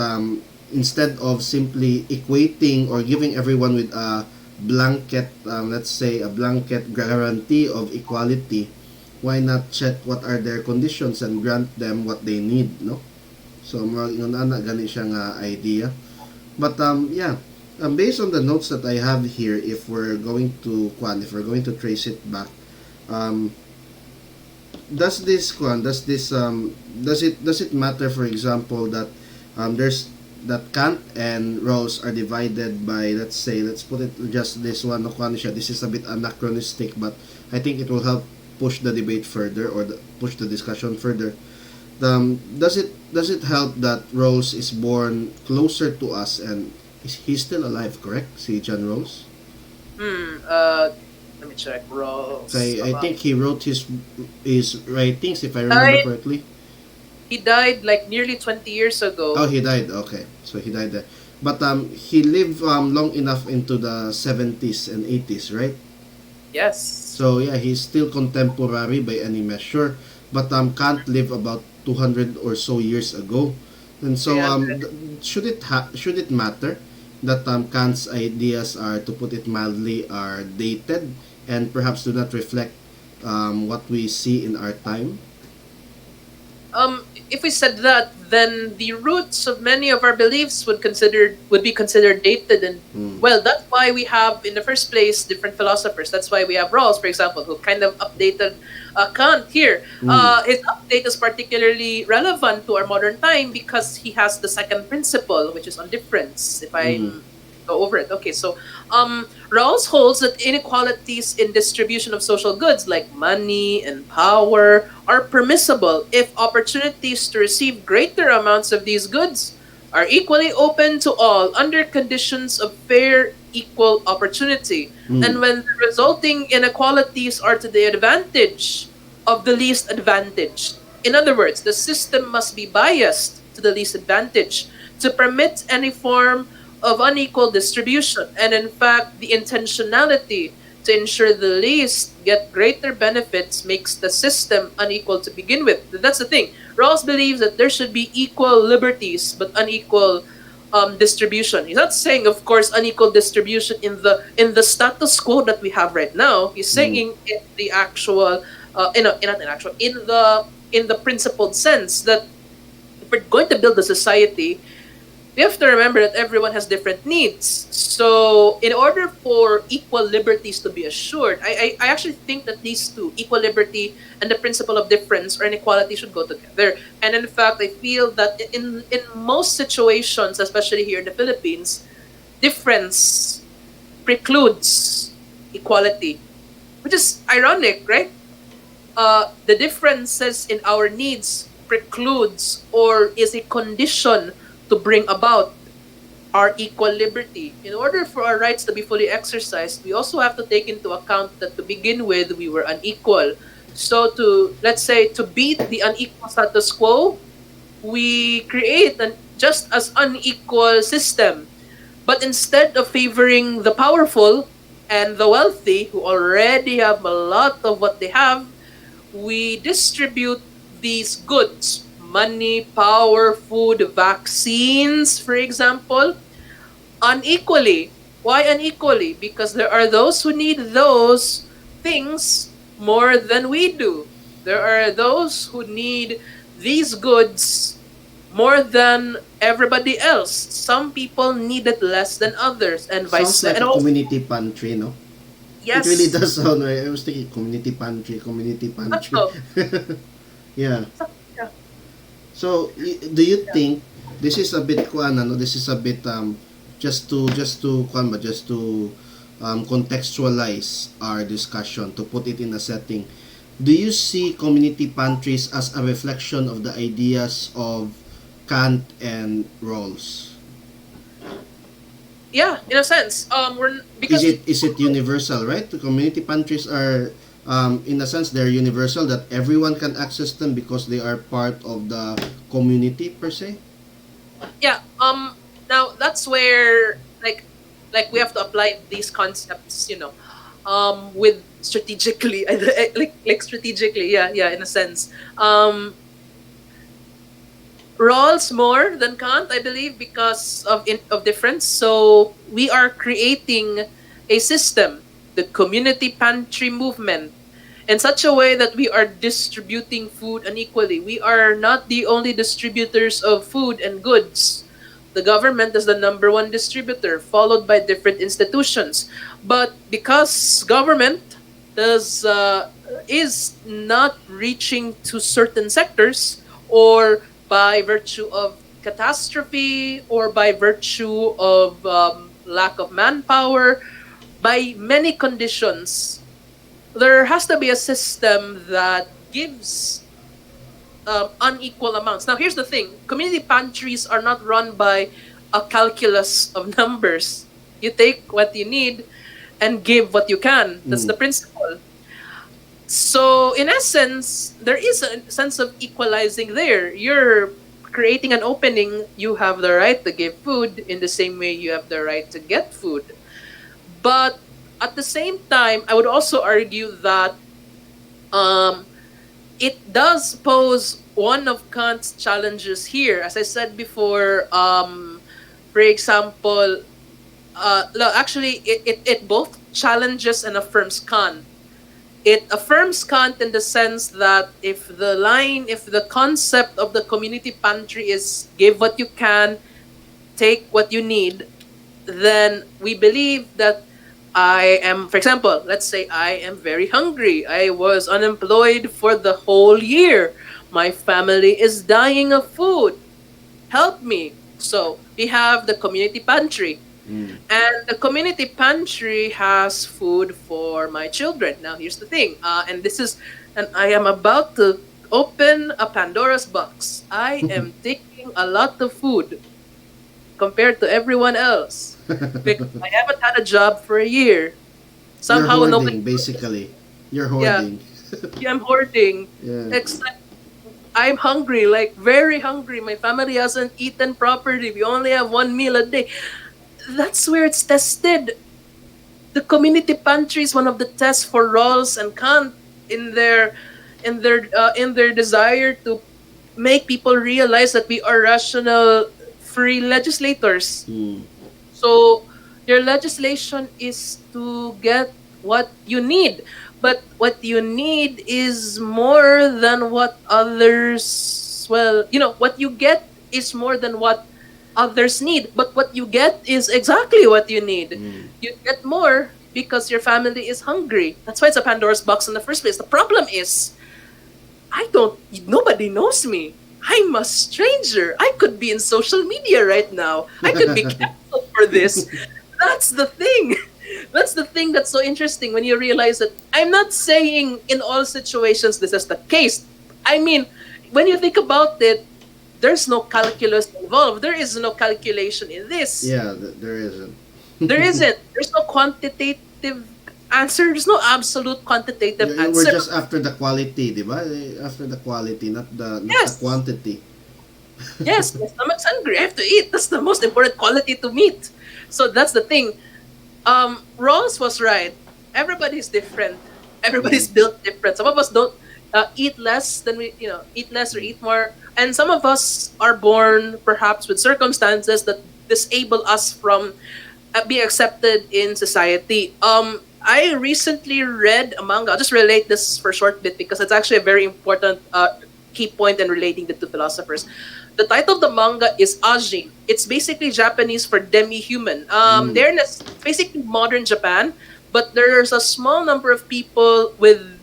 A: instead of simply equating or giving everyone with a blanket, let's say a blanket guarantee of equality, why not check what are their conditions and grant them what they need, no? So murag ingon ana gani siya nga idea. But yeah, based on the notes that I have here, if we're going to trace it back, um, does it matter, for example, that there's that Kant and Rawls are divided by, let's put it just this one, no, kuan siya, this is a bit anachronistic, but I think it will help push the debate further, or push the discussion further. Does it help that Rawls is born closer to us, and he's still alive, correct? Si John Rawls?
B: Let me check. Ross.
A: So I think he wrote his writings, if I remember
B: Died.
A: correctly.
B: He died like nearly 20 years ago.
A: Oh, he died. Okay, so he died there. But he lived long enough into the 70s and 80s, right?
B: Yes.
A: So yeah, he's still contemporary by any measure. But Kant lived about 200 or so years ago. And so
B: Yeah.
A: should it matter that Kant's ideas are, to put it mildly, are dated and perhaps do not reflect what we see in our time?
B: If we said that, then the roots of many of our beliefs would be considered dated, and well, that's why we have, in the first place, different philosophers. That's why we have Rawls, for example, who kind of updated Kant here. His update is particularly relevant to our modern time because he has the second principle, which is on difference. If I go over it, okay. So, Rawls holds that inequalities in distribution of social goods like money and power are permissible if opportunities to receive greater amounts of these goods are equally open to all under conditions of fair, equal opportunity. And when the resulting inequalities are to the advantage of the least advantaged. In other words, the system must be biased to the least advantaged to permit any form of unequal distribution, and in fact, the intentionality to ensure the least get greater benefits makes the system unequal to begin with. That's the thing. Rawls believes that there should be equal liberties but unequal distribution. He's not saying, of course, unequal distribution in the status quo that we have right now. He's saying in the actual, not in actual, in the principled sense that if we're going to build a society we have to remember that everyone has different needs. So, in order for equal liberties to be assured, I actually think that these two, equal liberty and the principle of difference or inequality, should go together. And in fact, I feel that in most situations, especially here in the Philippines, difference precludes equality, which is ironic, right? The differences in our needs precludes or is a condition to bring about our equal liberty. In order for our rights to be fully exercised, we also have to take into account that to begin with, we were unequal. So to, let's say, to beat the unequal status quo, we create an just as unequal system. But instead of favoring the powerful and the wealthy who already have a lot of what they have, we distribute these goods, money, power, food, vaccines, for example, unequally. Why unequally? Because there are those who need those things more than we do. There are those who need these goods more than everybody else. Some people need it less than others, and vice
A: Sounds
B: versa.
A: like
B: And
A: a
B: also,
A: community pantry, no? It really
B: yes,
A: does sound right. I was thinking community pantry, community pantry.
B: so,
A: Yeah.
B: yeah,
A: Do you
B: yeah.
A: think this is a bit kuan ano, this is a bit just to kuan ba, just to contextualize our discussion, to put it in a setting. Do you see community pantries as a reflection of the ideas of Kant and Rawls?
B: Yeah, in a sense, we're
A: Is
B: because
A: it universal, right? The community pantries are in a sense they're universal, that everyone can access them because they are part of the community per se.
B: yeah. Now that's where like we have to apply these concepts, with strategically, like strategically, yeah, yeah, in a sense. Rawls more than Kant, I believe, because of difference. So we are creating a system, the community pantry movement, in such a way that we are distributing food unequally. We are not the only distributors of food and goods. The government is the number one distributor, followed by different institutions. But because government does is not reaching to certain sectors, or by virtue of catastrophe, or by virtue of lack of manpower, by many conditions, there has to be a system that gives unequal amounts. Now, here's the thing: community pantries are not run by a calculus of numbers. You take what you need and give what you can. That's
A: Mm.
B: the principle. So, in essence, there is a sense of equalizing there. You're creating an opening. You have the right to give food in the same way you have the right to get food. But at the same time, I would also argue that um, it does pose one of Kant's challenges here. As I said before, for example, actually, it both challenges and affirms Kant. It affirms Kant in the sense that if the concept of the community pantry is give what you can, take what you need, then we believe that I am, for example, let's say I am very hungry. I was unemployed for the whole year. My family is dying of food. Help me. So we have the community pantry.
A: Mm.
B: And the community pantry has food for my children. Now, here's the thing, and I am about to open a Pandora's box. I am taking a lot of food compared to everyone else because I haven't had a job for a year.
A: You're
B: Somehow, nobody,
A: hoarding, basically. You're
B: yeah,
A: hoarding.
B: yeah, I'm hoarding.
A: Yeah.
B: Except I'm hungry, like very hungry. My family hasn't eaten properly. We only have one meal a day. That's where it's tested. The community pantry is one of the tests for Rawls and Kant in their desire to make people realize that we are rational, free legislators.
A: Mm.
B: So your legislation is to get what you need, but what you need is more than what others. Well, what you get is more than what others need. But what you get is exactly what you need.
A: Mm.
B: You get more because your family is hungry. That's why it's a Pandora's box in the first place. The problem is, I don't, nobody knows me. I'm a stranger. I could be in social media right now. I could be canceled for this. That's the thing. That's the thing that's so interesting when you realize that I'm not saying in all situations this is the case. I mean, when you think about it, there's no calculus involved. There is no calculation in this.
A: Yeah, there isn't.
B: There isn't. There's no quantitative answer. There's no absolute quantitative
A: We're
B: answer.
A: just after the quality, di ba? After the quality, not the
B: Yes.
A: quantity.
B: Yes, my stomach's hungry. I have to eat. That's the most important quality to meet. So that's the thing. Rawls was right. Everybody's different. Everybody's
A: Mm.
B: built different. Some of us don't eat less than eat less or eat more, and some of us are born perhaps with circumstances that disable us from being accepted in society. I recently read a manga. I'll just relate this for a short bit because it's actually a very important key point in relating the two philosophers. The title of the manga is Ajin. It's basically Japanese for demi-human.
A: Mm.
B: They're in basically modern Japan, but there's a small number of people with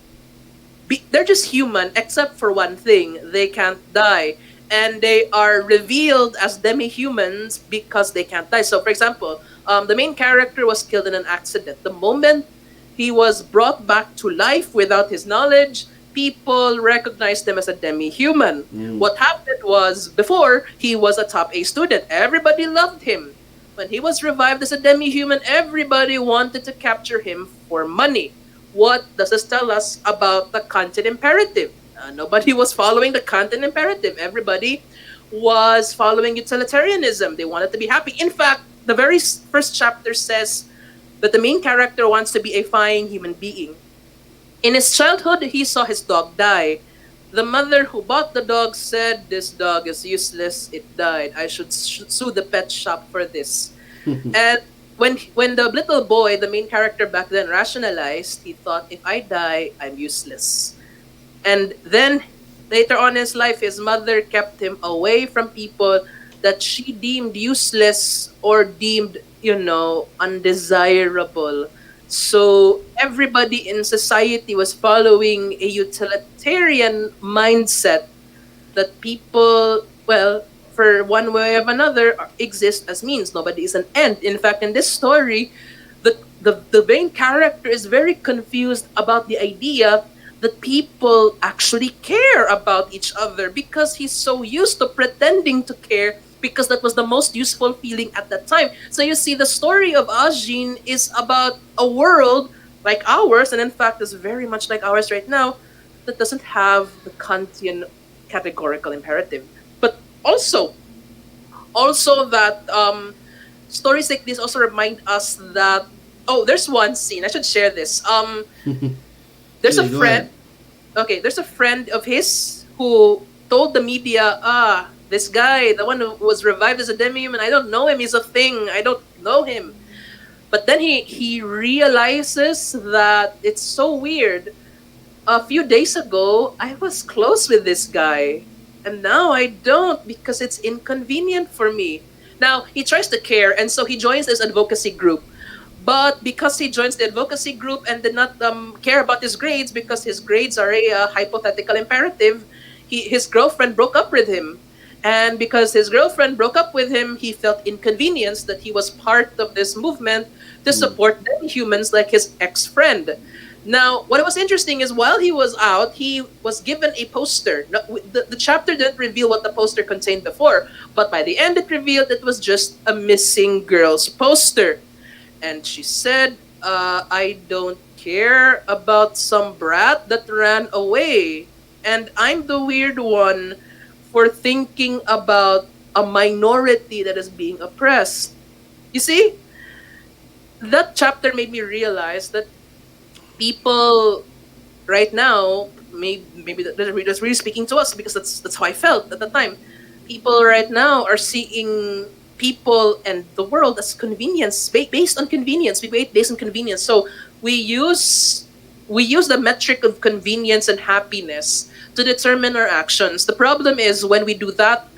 B: they're just human except for one thing: they can't die, and they are revealed as demi-humans because they can't die. So for example, the main character was killed in an accident. The moment he was brought back to life without his knowledge, people recognized him as a demi-human.
A: Mm.
B: What happened was, before, he was a top A student, everybody loved him. When he was revived as a demi-human, everybody wanted to capture him for money. What does this tell us about the Kantian imperative? Nobody was following the Kantian imperative. Everybody was following utilitarianism. They wanted to be happy. In fact, the very first chapter says that the main character wants to be a fine human being. In his childhood, he saw his dog die. The mother who bought the dog said, "This dog is useless. It died. I should sue the pet shop for this." And when the little boy, the main character back then, rationalized, he thought, if I die, I'm useless. And then later on in his life, his mother kept him away from people that she deemed useless or deemed, undesirable. So everybody in society was following a utilitarian mindset that people, well, for one way or another, exist as means. Nobody is an end. In fact, in this story, the main character is very confused about the idea that people actually care about each other because he's so used to pretending to care because that was the most useful feeling at that time. So you see, the story of Ajin is about a world like ours, and in fact is very much like ours right now, that doesn't have the Kantian categorical imperative. But also that stories like this also remind us that, oh, there's one scene I should share this. There's a
A: Really, go
B: friend.
A: ahead.
B: Okay, there's a friend of his who told the media, this guy, the one who was revived as a demi-human, I don't know him. He's a thing. I don't know him. But then he realizes that it's so weird. A few days ago, I was close with this guy, and now I don't because it's inconvenient for me. Now, he tries to care, and so he joins this advocacy group. But because he joins the advocacy group and did not care about his grades because his grades are a hypothetical imperative, his girlfriend broke up with him. And because his girlfriend broke up with him, he felt inconvenienced that he was part of this movement to
A: Mm.
B: support humans like his ex-friend. Now, what was interesting is while he was out, he was given a poster. No, the chapter didn't reveal what the poster contained before, but by the end it revealed it was just a missing girl's poster. And she said, I don't care about some brat that ran away. And I'm the weird one for thinking about a minority that is being oppressed. You see, that chapter made me realize that people right now, maybe that's really speaking to us because that's how I felt at the time. People right now are seeing people and the world as convenience, based on convenience. We wait based on convenience. So we use we use the metric of convenience and happiness to determine our actions. The problem is when we do that,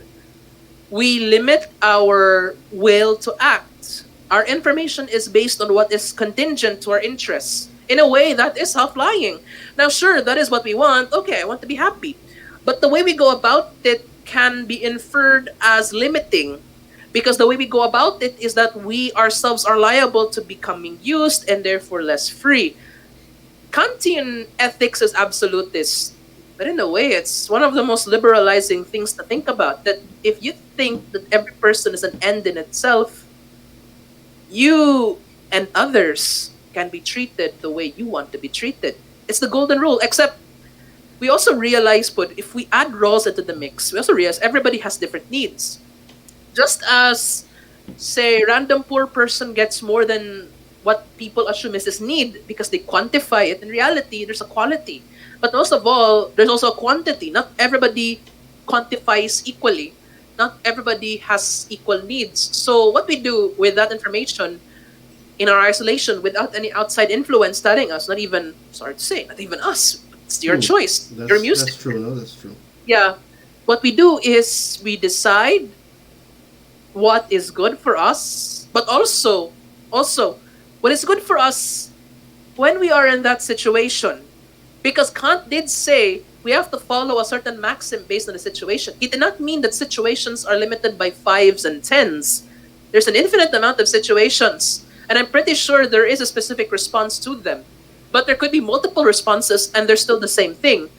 B: We limit our will to act. Our information is based on what is contingent to our interests. In a way, that is self lying. Now, sure, that is what we want. Okay, I want to be happy. But the way we go about it can be inferred as limiting, because the way we go about it is that we ourselves are liable to becoming used and therefore less free. Kantian ethics is absolutist, but in a way, it's one of the most liberalizing things to think about. That if you think that every person is an end in itself, you and others can be treated the way you want to be treated. It's the golden rule, except we also realize, but if we add roles into the mix, we also realize everybody has different needs. Just as, say, random poor person gets more than what people assume is his need because they quantify it. In reality, there's a quality. But most of all, there's also a quantity. Not everybody quantifies equally. Not everybody has equal needs. So what we do with that information in our isolation without any outside influence telling us, not even, sorry to say, not even us, it's your
A: Hmm.
B: choice, your music.
A: That's true. No, that's true.
B: Yeah. What we do is we decide what is good for us, but also what is good for us when we are in that situation. Because Kant did say we have to follow a certain maxim based on the situation. It did not mean that situations are limited by fives and tens. There's an infinite amount of situations, and I'm pretty sure there is a specific response to them. But there could be multiple responses, and they're still the same thing.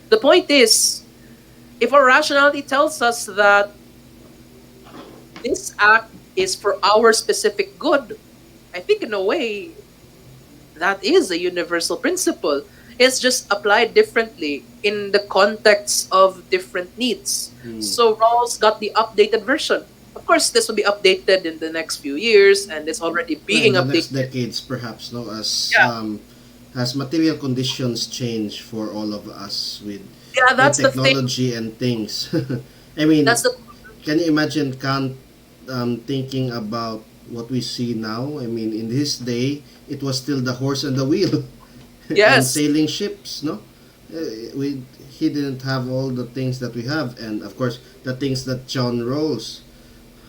B: The point is, if our rationality tells us that this act is for our specific good, I think in a way that is a universal principle. It's just applied differently in the context of different needs.
A: Hmm.
B: So Rawls got the updated version. Of course, this will be updated in the next few years, and it's already
A: Well, in
B: being
A: the next
B: updated.
A: decades, perhaps, no,
B: Yeah,
A: as material conditions change for all of us
B: yeah,
A: with
B: that's the thing.
A: technology and things. I mean,
B: That's the
A: can you imagine Kant thinking about what we see now? I mean, in his day, it was still the horse and the wheel and
B: yes,
A: sailing ships, no? He didn't have all the things that we have, and of course, the things that John Rawls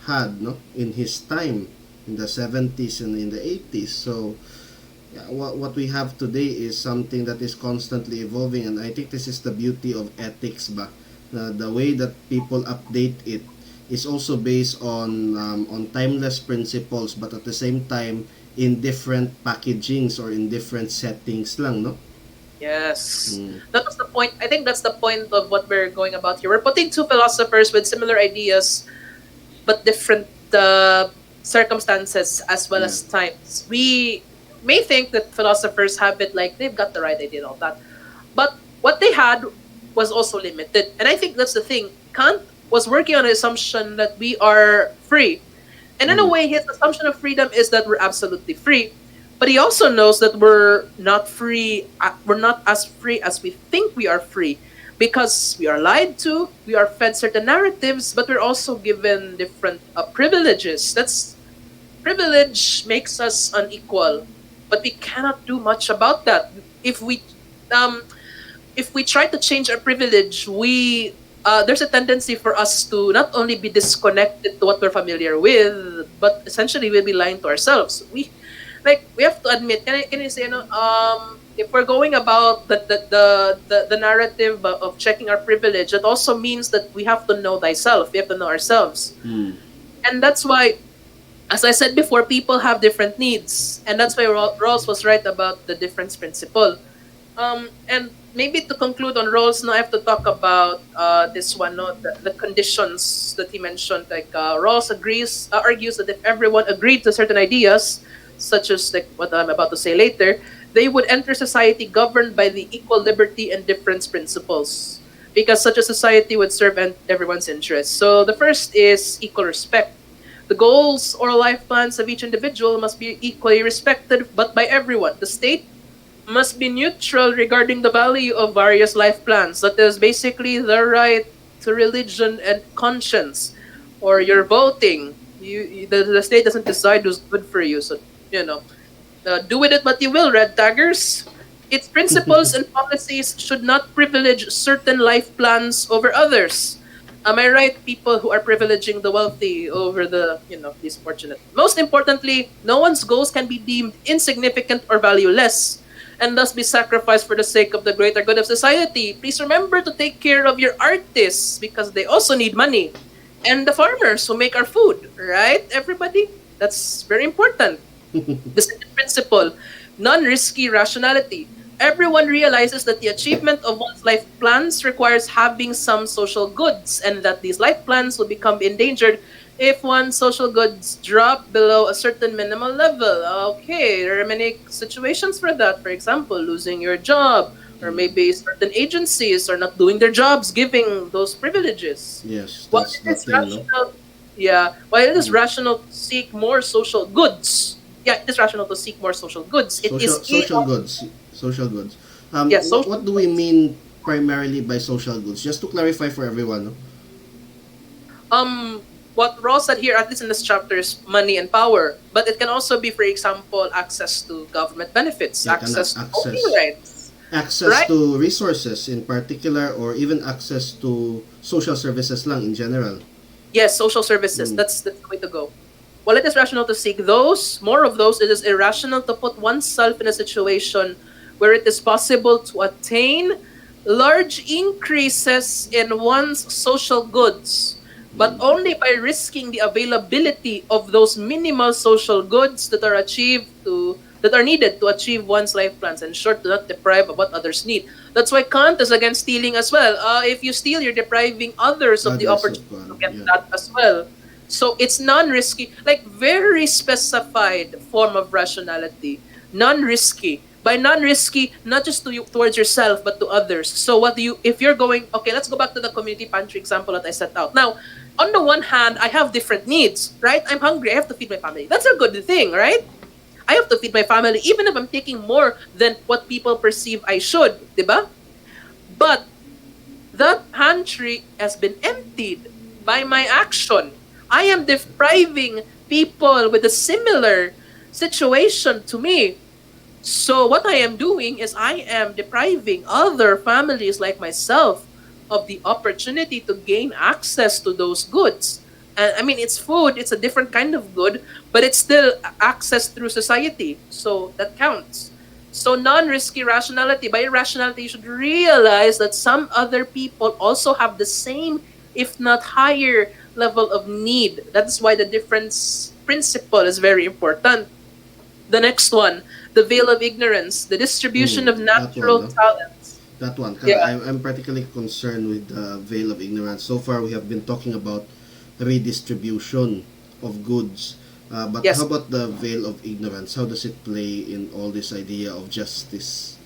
A: had, no, in his time, in the 70s and in the 80s. So, yeah, what we have today is something that is constantly evolving, and I think this is the beauty of ethics, ba? The way that people update it is also based on timeless principles, but at the same time in different packagings or in different settings lang, no?
B: yes.
A: Mm.
B: That was the point. I think that's the point of what we're going about here. We're putting two philosophers with similar ideas but different circumstances as well
A: Yeah.
B: as times. We may think that philosophers have it like they've got the right idea and all that, but what they had was also limited. And I think that's the thing. Kant was working on the assumption that we are free. And in a
A: Mm.
B: way, his assumption of freedom is that we're absolutely free. But he also knows that we're not free, we're not as free as we think we are free because we are lied to, we are fed certain narratives, but we're also given different privileges. That's privilege makes us unequal, but we cannot do much about that. If we um, if we try to change our privilege, we there's a tendency for us to not only be disconnected to what we're familiar with, but essentially we'll be lying to ourselves. We have to admit. Can you say if we're going about the narrative of checking our privilege, it also means that we have to know thyself. We have to know ourselves,
A: Mm.
B: and that's why, as I said before, people have different needs, and that's why Rawls was right about the difference principle. And maybe to conclude on Rawls, now I have to talk about this one, no, the conditions that he mentioned. Like Rawls argues that if everyone agreed to certain ideas, such as like what I'm about to say later, they would enter society governed by the equal liberty and difference principles, because such a society would serve everyone's interests. So the first is equal respect. The goals or life plans of each individual must be equally respected, but by everyone. The state must be neutral regarding the value of various life plans. That is basically the right to religion and conscience, or your voting. The state doesn't decide who's good for you. So you know, do with it what you will, red taggers. Its principles and policies should not privilege certain life plans over others. Am I right? People who are privileging the wealthy over the, these fortunate. Most importantly, no one's goals can be deemed insignificant or valueless and thus be sacrificed for the sake of the greater good of society. Please remember to take care of your artists because they also need money. And the farmers who make our food, right? Everybody? That's very important. The second principle, non-risky rationality. Everyone realizes that the achievement of one's life plans requires having some social goods and that these life plans will become endangered if one's social goods drop below a certain minimal level. Okay, there are many situations for that. For example, losing your job, or maybe certain agencies are not doing their jobs, giving those privileges.
A: Yes,
B: While
A: that's
B: it
A: the
B: is
A: thing, no?
B: rational, yeah, while it is rational to seek more social goods, yeah, it is rational to seek more social goods. It is
A: Social goods. Social goods.
B: yeah, social
A: What do we
B: goods.
A: mean primarily by social goods? Just to clarify for everyone, no?
B: What Rawl said here, at least in this chapter, is money and power. But it can also be, for example, access to government benefits,
A: Yeah, can
B: access to voting
A: access
B: rights,
A: access
B: right?
A: to resources in particular, or even access to social services lang in general.
B: Yes, social services.
A: Mm.
B: That's the way to go. While it is rational to seek those, more of those, it is irrational to put oneself in a situation where it is possible to attain large increases in one's social goods, but only by risking the availability of those minimal social goods that are needed to achieve one's life plans and sure to not deprive of what others need. That's why Kant is against stealing as well. If you steal, you're depriving others of the
A: Others of
B: opportunity to
A: one,
B: get
A: yeah.
B: that as well. So it's non-risky, like very specified form of rationality. Non-risky. By non-risky, not just to you, towards yourself, but to others. So what do you, if you're going, okay, let's go back to the community pantry example that I set out. Now, on the one hand, I have different needs, right? I'm hungry, I have to feed my family. That's a good thing, right? I have to feed my family, even if I'm taking more than what people perceive I should, diba? But that pantry has been emptied by my action. I am depriving people with a similar situation to me. So what I am doing is I am depriving other families like myself of the opportunity to gain access to those goods. And I mean, it's food, it's a different kind of good, but it's still access through society. So that counts. So non-risky rationality. By irrationality, you should realize that some other people also have the same, if not higher, level of need. That's why the difference principle is very important. The next one, the veil of ignorance, the distribution of
A: That one,
B: natural
A: no?
B: talents.
A: That one. 'Cause
B: Yeah.
A: I'm particularly concerned with the veil of ignorance. So far, we have been talking about redistribution of goods. But how
B: Yes.
A: about the veil of ignorance? How does it play in all this idea of justice?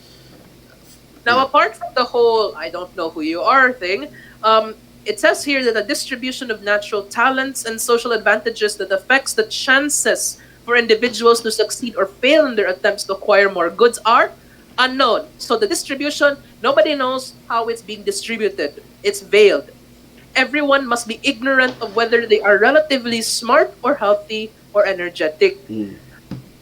B: Now,
A: Yeah.
B: apart from the whole "I don't know who you are" thing, it says here that the distribution of natural talents and social advantages that affects the chances for individuals to succeed or fail in their attempts to acquire more goods are unknown. So the distribution, nobody knows how it's being distributed. It's veiled. Everyone must be ignorant of whether they are relatively smart or healthy or energetic.
A: Mm.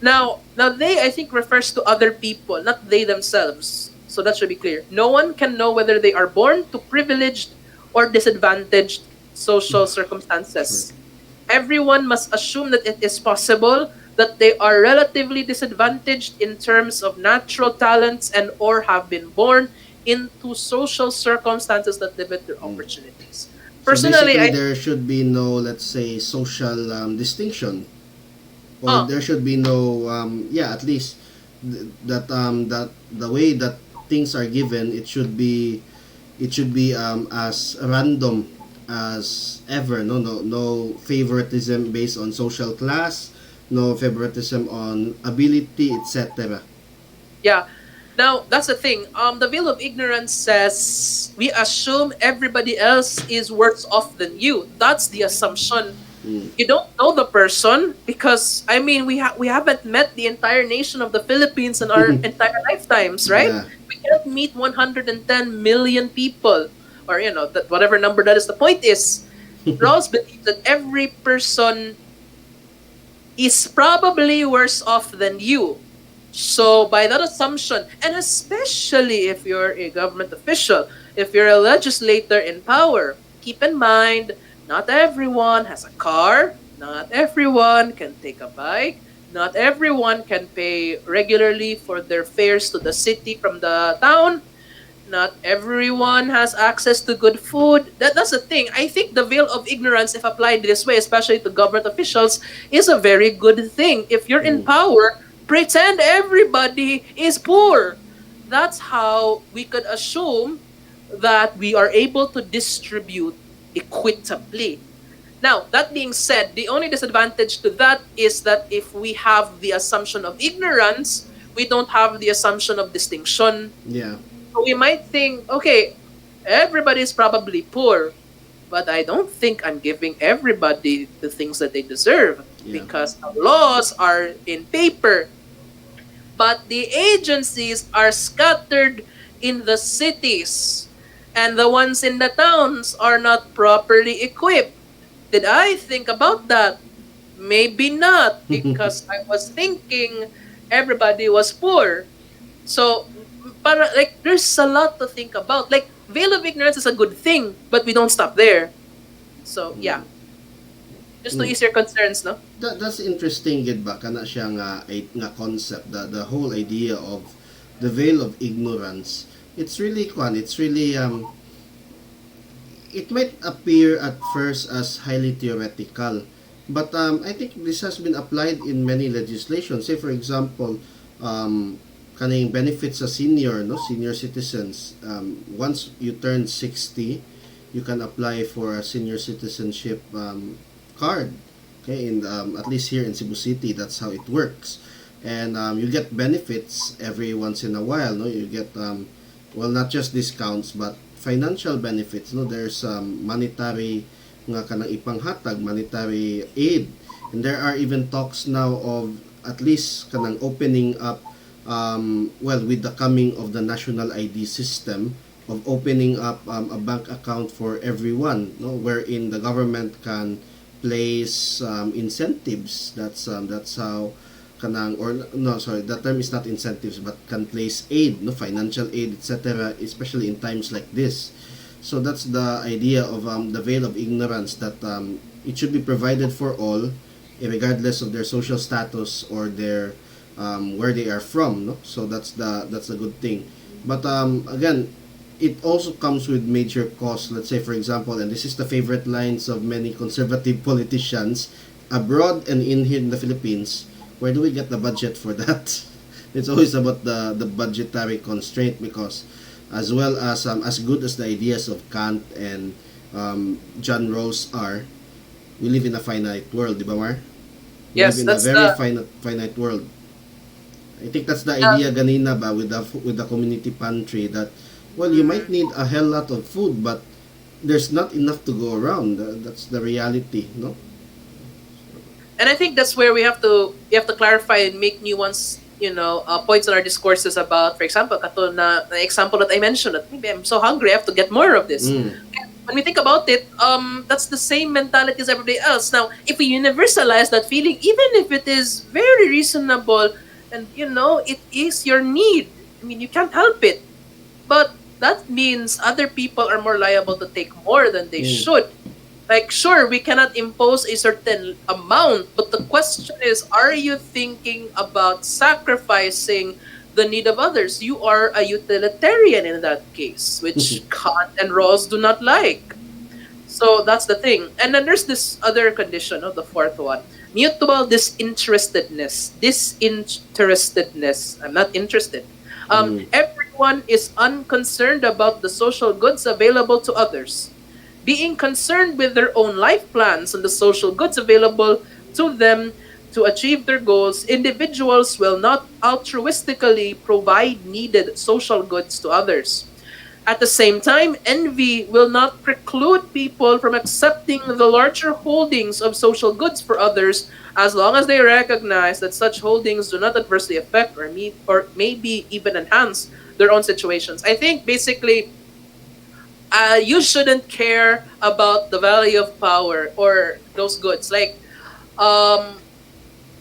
B: Now they, I think, refers to other people, not they themselves. So that should be clear. No one can know whether they are born to privileged or disadvantaged social
A: Sure.
B: circumstances. Everyone must assume that it is possible that they are relatively disadvantaged in terms of natural talents and or have been born into social circumstances that limit their
A: Mm.
B: opportunities.
A: So
B: Personally,
A: basically,
B: I
A: there should be no, let's say, social distinction, or
B: uh,
A: there should be no, yeah, at least that the way that things are given, it should be as random as ever. No favoritism based on social class, no favoritism on ability, etc.
B: yeah. Now, that's the thing. The veil of ignorance says we assume everybody else is worse off than you. That's the assumption.
A: Mm.
B: You don't know the person because I mean we haven't met the entire nation of the Philippines in our entire lifetimes, right?
A: Yeah.
B: We can't meet 110 million people, or that whatever number that is. The point is, Rawls believes that every person is probably worse off than you. So by that assumption, and especially if you're a government official, if you're a legislator in power, keep in mind, not everyone has a car, not everyone can take a bike, not everyone can pay regularly for their fares to the city from the town. Not everyone has access to good food. That's the thing. I think the veil of ignorance, if applied this way, especially to government officials, is a very good thing. If you're in
A: Mm.
B: power, pretend everybody is poor. That's how we could assume that we are able to distribute equitably. Now, that being said, the only disadvantage to that is that if we have the assumption of ignorance, we don't have the assumption of distinction.
A: Yeah.
B: So we might think, okay, everybody's probably poor, but I don't think I'm giving everybody the things that they deserve
A: Yeah.
B: because the laws are in paper, but the agencies are scattered in the cities, and the ones in the towns are not properly equipped. Did I think about that? Maybe not, because I was thinking everybody was poor. So, para, like, there's a lot to think about. Like, veil of ignorance is a good thing, but we don't stop there. So, yeah, just to
A: Mm.
B: ease your concerns, no?
A: That's interesting gid ba kana siya nga concept, the whole idea of the veil of ignorance. It's really it might appear at first as highly theoretical, but I think this has been applied in many legislation. Say for example, kaning benefits sa senior citizens. Once you turn 60, you can apply for a senior citizenship card. Okay, in at least here in Cebu City, that's how it works. And you get benefits every once in a while. No, you get well, not just discounts but financial benefits. No, there's monetary nga kanang ipanghatag, monetary aid, and there are even talks now of at least kanang opening up, well, with the coming of the national ID system, of opening up a bank account for everyone, no, wherein the government can place incentives. That's how kanang, or no, sorry, that term is not incentives, but can place aid, no, financial aid, etc., especially in times like this. So that's the idea of the veil of ignorance, that it should be provided for all, regardless of their social status or their where they are from, no. So that's a good thing. But again, it also comes with major costs. Let's say, for example, and this is the favorite lines of many conservative politicians abroad and in here in the Philippines, where do we get the budget for that? It's always about the budgetary constraint, because as well as good as the ideas of Kant and John Rawls are, we live in a finite world, di ba, Mar? We live
B: Yes,
A: in a
B: that's
A: very
B: the
A: finite world. I think that's the idea ganina ba with the community pantry, that well, you might need a hell lot of food, but there's not enough to go around. That's the reality, no?
B: and I think that's where we have to clarify and make nuance, points in our discourses about, for example, kato na the example that I mentioned, that maybe I'm so hungry, I have to get more of this.
A: Mm.
B: When we think about it, that's the same mentality as everybody else. Now, if we universalize that feeling, even if it is very reasonable, and it is your need, I mean, you can't help it. But that means other people are more liable to take more than they
A: Mm.
B: should. Like, sure, we cannot impose a certain amount, but the question is, are you thinking about sacrificing the need of others? You are a utilitarian in that case, which Kant and Rawls do not like. So that's the thing. And then there's this other condition, the fourth one, mutual disinterestedness. Disinterestedness. I'm not interested. Everyone is unconcerned about the social goods available to others. Being concerned with their own life plans and the social goods available to them to achieve their goals, individuals will not altruistically provide needed social goods to others. At the same time, envy will not preclude people from accepting the larger holdings of social goods for others, as long as they recognize that such holdings do not adversely affect or maybe even enhance their own situations. I think basically, you shouldn't care about the value of power or those goods. Like, um,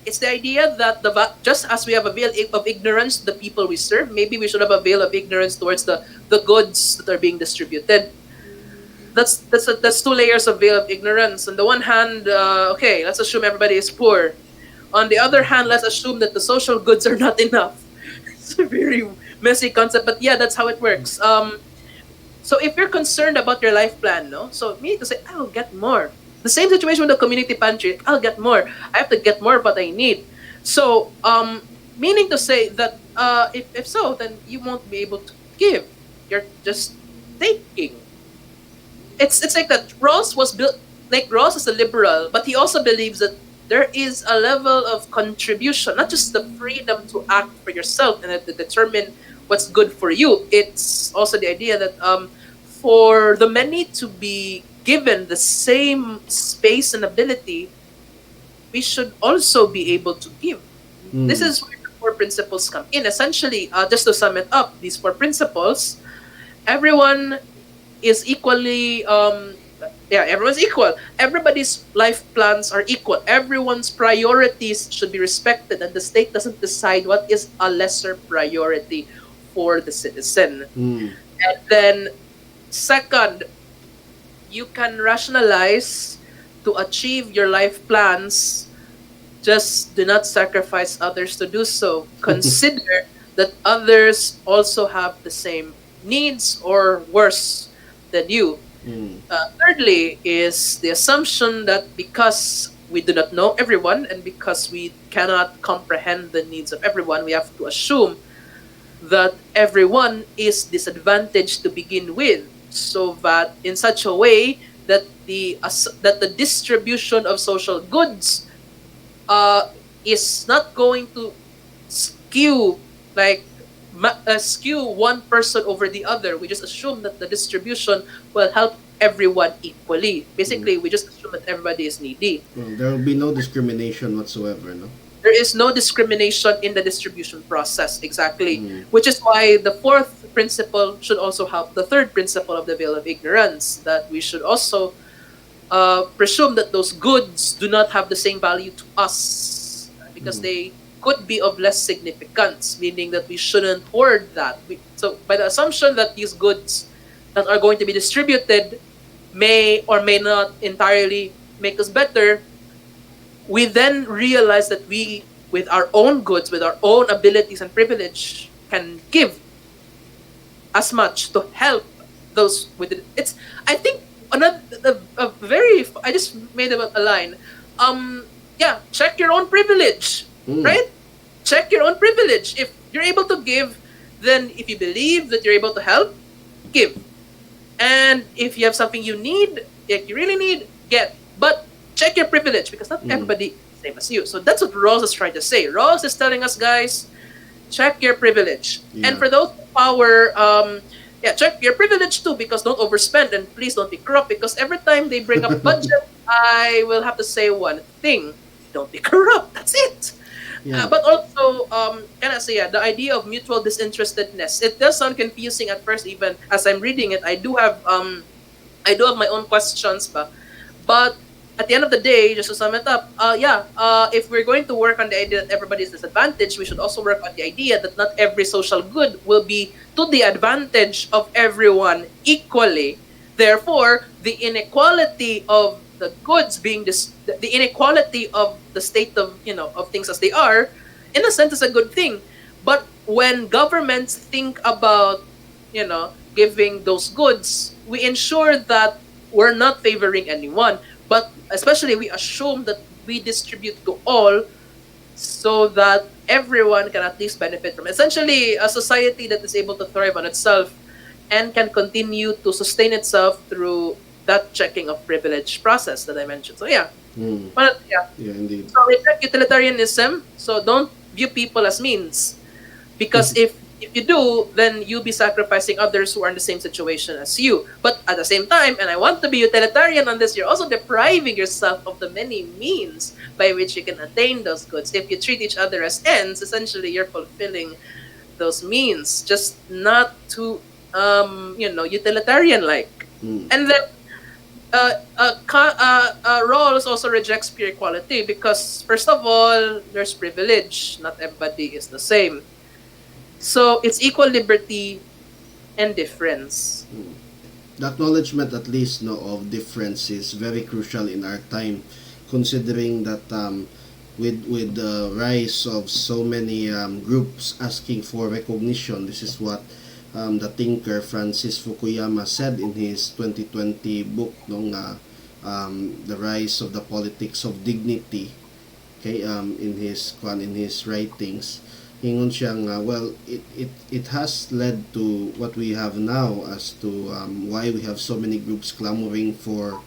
B: it's the idea that just as we have a veil of ignorance to the people we serve, maybe we should have a veil of ignorance towards the goods that are being distributed. that's two layers of veil of ignorance. On the one hand, okay, let's assume everybody is poor. On the other hand, let's assume that the social goods are not enough. It's a very messy concept, but yeah, that's how it works. So if you're concerned about your life plan, no, so me to say I'll get more. The same situation with the community pantry. I'll get more. I have to get more of what I need. So meaning to say that if so, then you won't be able to give. You're just taking. It's like that. Rawls was built like Rawls is a liberal, but he also believes that there is a level of contribution, not just the freedom to act for yourself and to determine what's good for you. It's also the idea that for the many to be given the same space and ability, we should also be able to give. This is where the four principles come in. Essentially, just to sum it up, these four principles, everyone is equally everyone's equal. Everybody's life plans are equal. Everyone's priorities should be respected, and the state doesn't decide what is a lesser priority for the citizen. And then second, you can rationalize to achieve your life plans. Just do not sacrifice others to do so. Consider that others also have the same needs or worse than you. Thirdly is the assumption that because we do not know everyone and because we cannot comprehend the needs of everyone, we have to assume that everyone is disadvantaged to begin with, so that in such a way that the distribution of social goods is not going to skew like skew one person over the other. We just assume that the distribution will help everyone equally. Basically, we just assume that everybody is needy.
A: There will be no discrimination whatsoever, no?
B: There is no discrimination in the distribution process, exactly. Which is why the fourth principle should also help the third principle of the veil of ignorance, that we should also presume that those goods do not have the same value to us because they could be of less significance, meaning that we shouldn't hoard that. So by the assumption that these goods that are going to be distributed may or may not entirely make us better, we then realize that we, with our own goods, with our own abilities and privilege, can give as much to help those with it. It's, I think, another a very, I just made a line. Check your own privilege, right? Check your own privilege. If you're able to give, then if you believe that you're able to help, give. And if you have something you need, if you really need, get. But check your privilege, because not everybody is the same as you. So that's what Rawls is trying to say. Rawls is telling us, guys, check your privilege.
A: Yeah.
B: And for those with power, check your privilege too, because don't overspend, and please don't be corrupt, because every time they bring up budget, I will have to say one thing: don't be corrupt. That's it.
A: Yeah.
B: But also, the idea of mutual disinterestedness. It does sound confusing at first, even as I'm reading it. I do have my own questions, but at the end of the day, just to sum it up, if we're going to work on the idea that everybody is disadvantaged, we should also work on the idea that not every social good will be to the advantage of everyone equally. Therefore, the inequality of the goods being the inequality of the state of of things as they are, in a sense, is a good thing. But when governments think about giving those goods, we ensure that we're not favoring anyone, but especially we assume that we distribute to all, so that everyone can at least benefit from it. Essentially, a society that is able to thrive on itself and can continue to sustain itself through that checking of privilege process that I mentioned. So
A: Yeah, indeed.
B: So reject utilitarianism. So don't view people as means, because if you do, then you'll be sacrificing others who are in the same situation as you. But at the same time, and I want to be utilitarian on this, you're also depriving yourself of the many means by which you can attain those goods. If you treat each other as ends, essentially you're fulfilling those means, just not too utilitarian like. And then Rawls also rejects pure equality, because first of all, there's privilege. Not everybody is the same. So it's equal liberty and difference.
A: the acknowledgement at least no of difference is very crucial in our time, considering that with the rise of so many groups asking for recognition. This is what the thinker Francis Fukuyama said in his 2020 book, the rise of the politics of dignity. Okay, in his writings, ingon siya nga, well, it has led to what we have now as to why we have so many groups clamoring for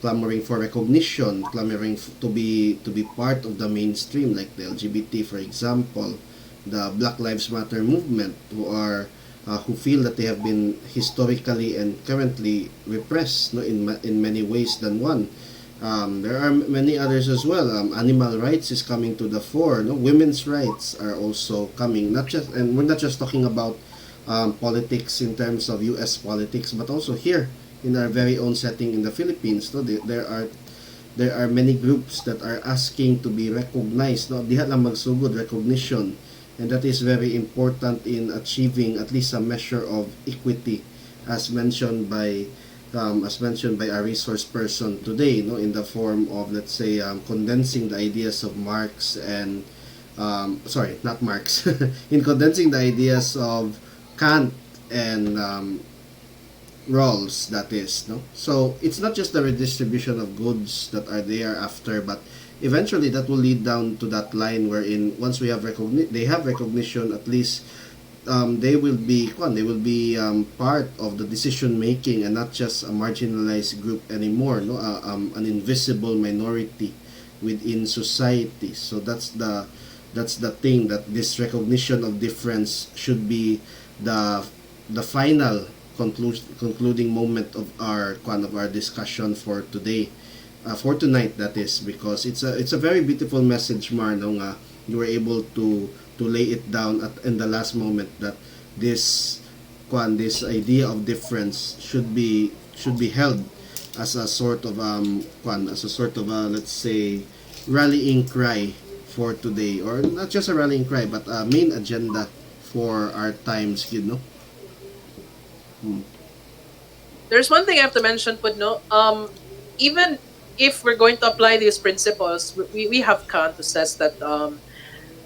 A: recognition, to be part of the mainstream, like the LGBT, for example, the Black Lives Matter movement, who feel that they have been historically and currently repressed, no, in many ways than one. There are many others as well. Animal rights is coming to the fore. No, women's rights are also coming. And we're not just talking about politics in terms of U.S. politics, but also here in our very own setting in the Philippines. No, there are many groups that are asking to be recognized. No, diha lang magsugod recognition, and that is very important in achieving at least a measure of equity, as mentioned by our resource person today, no, in the form of, let's say, condensing the ideas of Marx and sorry, not Marx, in condensing the ideas of Kant and Rawls, that is, no. So it's not just the redistribution of goods that are there after, but eventually that will lead down to that line wherein once we have they have recognition, at least they will be part of the decision making and not just a marginalized group anymore, no, an invisible minority within society. So that's the thing, that this recognition of difference should be the final concluding moment of our discussion for today, for tonight, that is, because it's a very beautiful message, Mar, no, nga you were able to lay it down in the last moment, that this idea of difference should be held as a sort of let's say, rallying cry for today, or not just a rallying cry, but a main agenda for our times,
B: There's one thing I have to mention, Pudno. Even if we're going to apply these principles, we have Kant who says that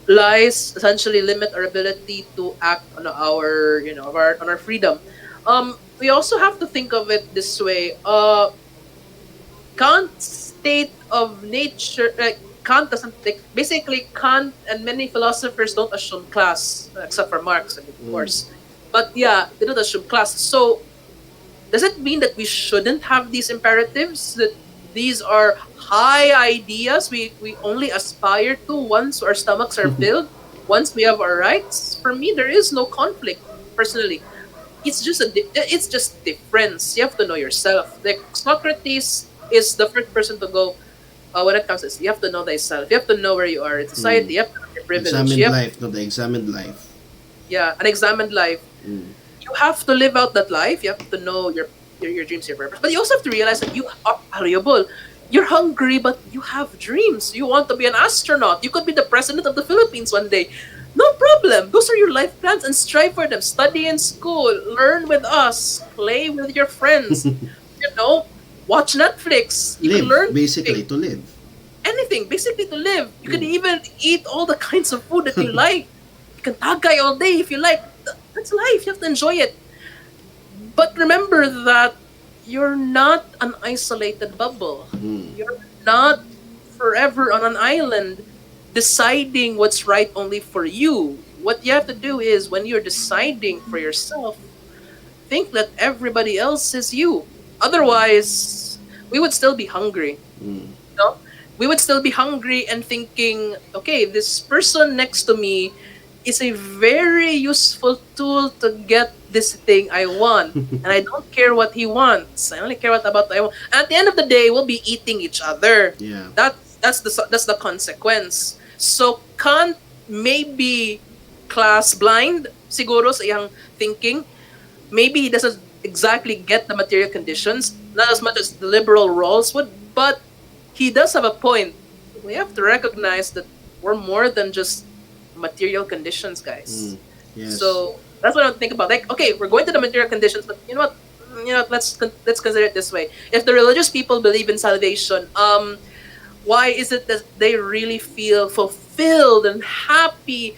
B: lies essentially limit our ability to act on our freedom. We also have to think of it this way. Kant's state of nature, Kant doesn't take, basically Kant and many philosophers don't assume class, except for Marx, of course. But yeah, they don't assume class. So does it mean that we shouldn't have these imperatives? That these are high ideas we only aspire to once our stomachs are filled, once we have our rights? For me, there is no conflict, personally. It's just difference. You have to know yourself. Like Socrates is the first person to go, when it comes to this, you have to know thyself. You have to know where you are in society. You have to know your privilege.
A: Examined life, not the examined life.
B: Yeah, an examined life. You have to live out that life. You have to know your dreams, your purpose. But you also have to realize that you are valuable. You're hungry, but you have dreams. You want to be an astronaut. You could be the president of the Philippines one day. No problem. Those are your life plans, and strive for them. Study in school. Learn with us. Play with your friends. Watch Netflix. You can learn
A: basically to live.
B: Anything, basically to live. You can even eat all the kinds of food that you like. You can tagay all day if you like. That's life. You have to enjoy it. But remember that you're not an isolated bubble. You're not forever on an island deciding what's right only for you. What you have to do is, when you're deciding for yourself, think that everybody else is you. Otherwise, we would still be hungry. No? We would still be hungry and thinking, okay, this person next to me is a very useful tool to get this thing I want. And I don't care what he wants. I only care about what I want. And at the end of the day, we'll be eating each other.
A: Yeah.
B: That's the consequence. So Kant may be class blind, siguro sa iyang thinking. Maybe he doesn't exactly get the material conditions, not as much as the liberal Rawls would, but he does have a point. We have to recognize that we're more than just material conditions, guys.
A: Yes.
B: So that's what I think about. Like, okay, we're going to the material conditions, but you know what? let's consider it this way. If the religious people believe in salvation, why is it that they really feel fulfilled and happy,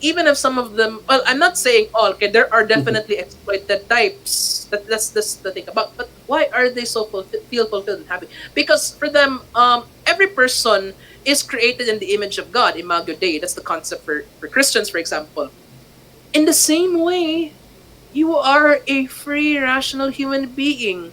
B: even if some of them, well, I'm not saying all, okay, there are definitely exploited types, that's the thing about, but why are they so feel fulfilled and happy? Because for them, every person is created in the image of God, imago Dei. That's the concept for Christians, for example. In the same way, you are a free rational human being.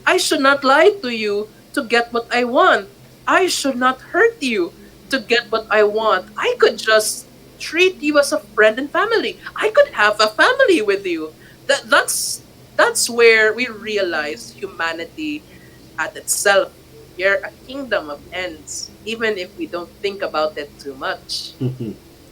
B: I should not lie to you to get what I want. I should not hurt you to get what I want. I could just treat you as a friend and family. I could have a family with you. That's where we realize humanity at itself. You're a kingdom of ends, even if we don't think about it too much.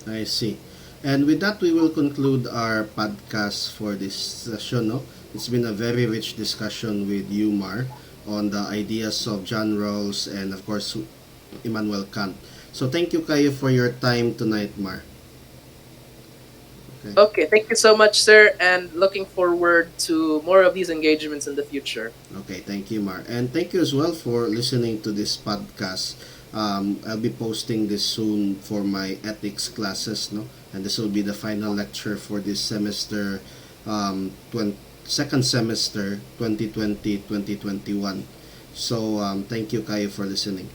A: I see. And with that, we will conclude our podcast for this session. No? It's been a very rich discussion with you, Mar, on the ideas of John Rawls and, of course, Immanuel Kant. So thank you kayo for your time tonight, Mar. Okay.
B: Okay, thank you so much, sir, and looking forward to more of these engagements in the future.
A: Okay, thank you, Mar. And thank you as well for listening to this podcast. I'll be posting this soon for my ethics classes, no? And this will be the final lecture for this semester, second semester, 2020-2021. So, thank you, Kayo, for listening.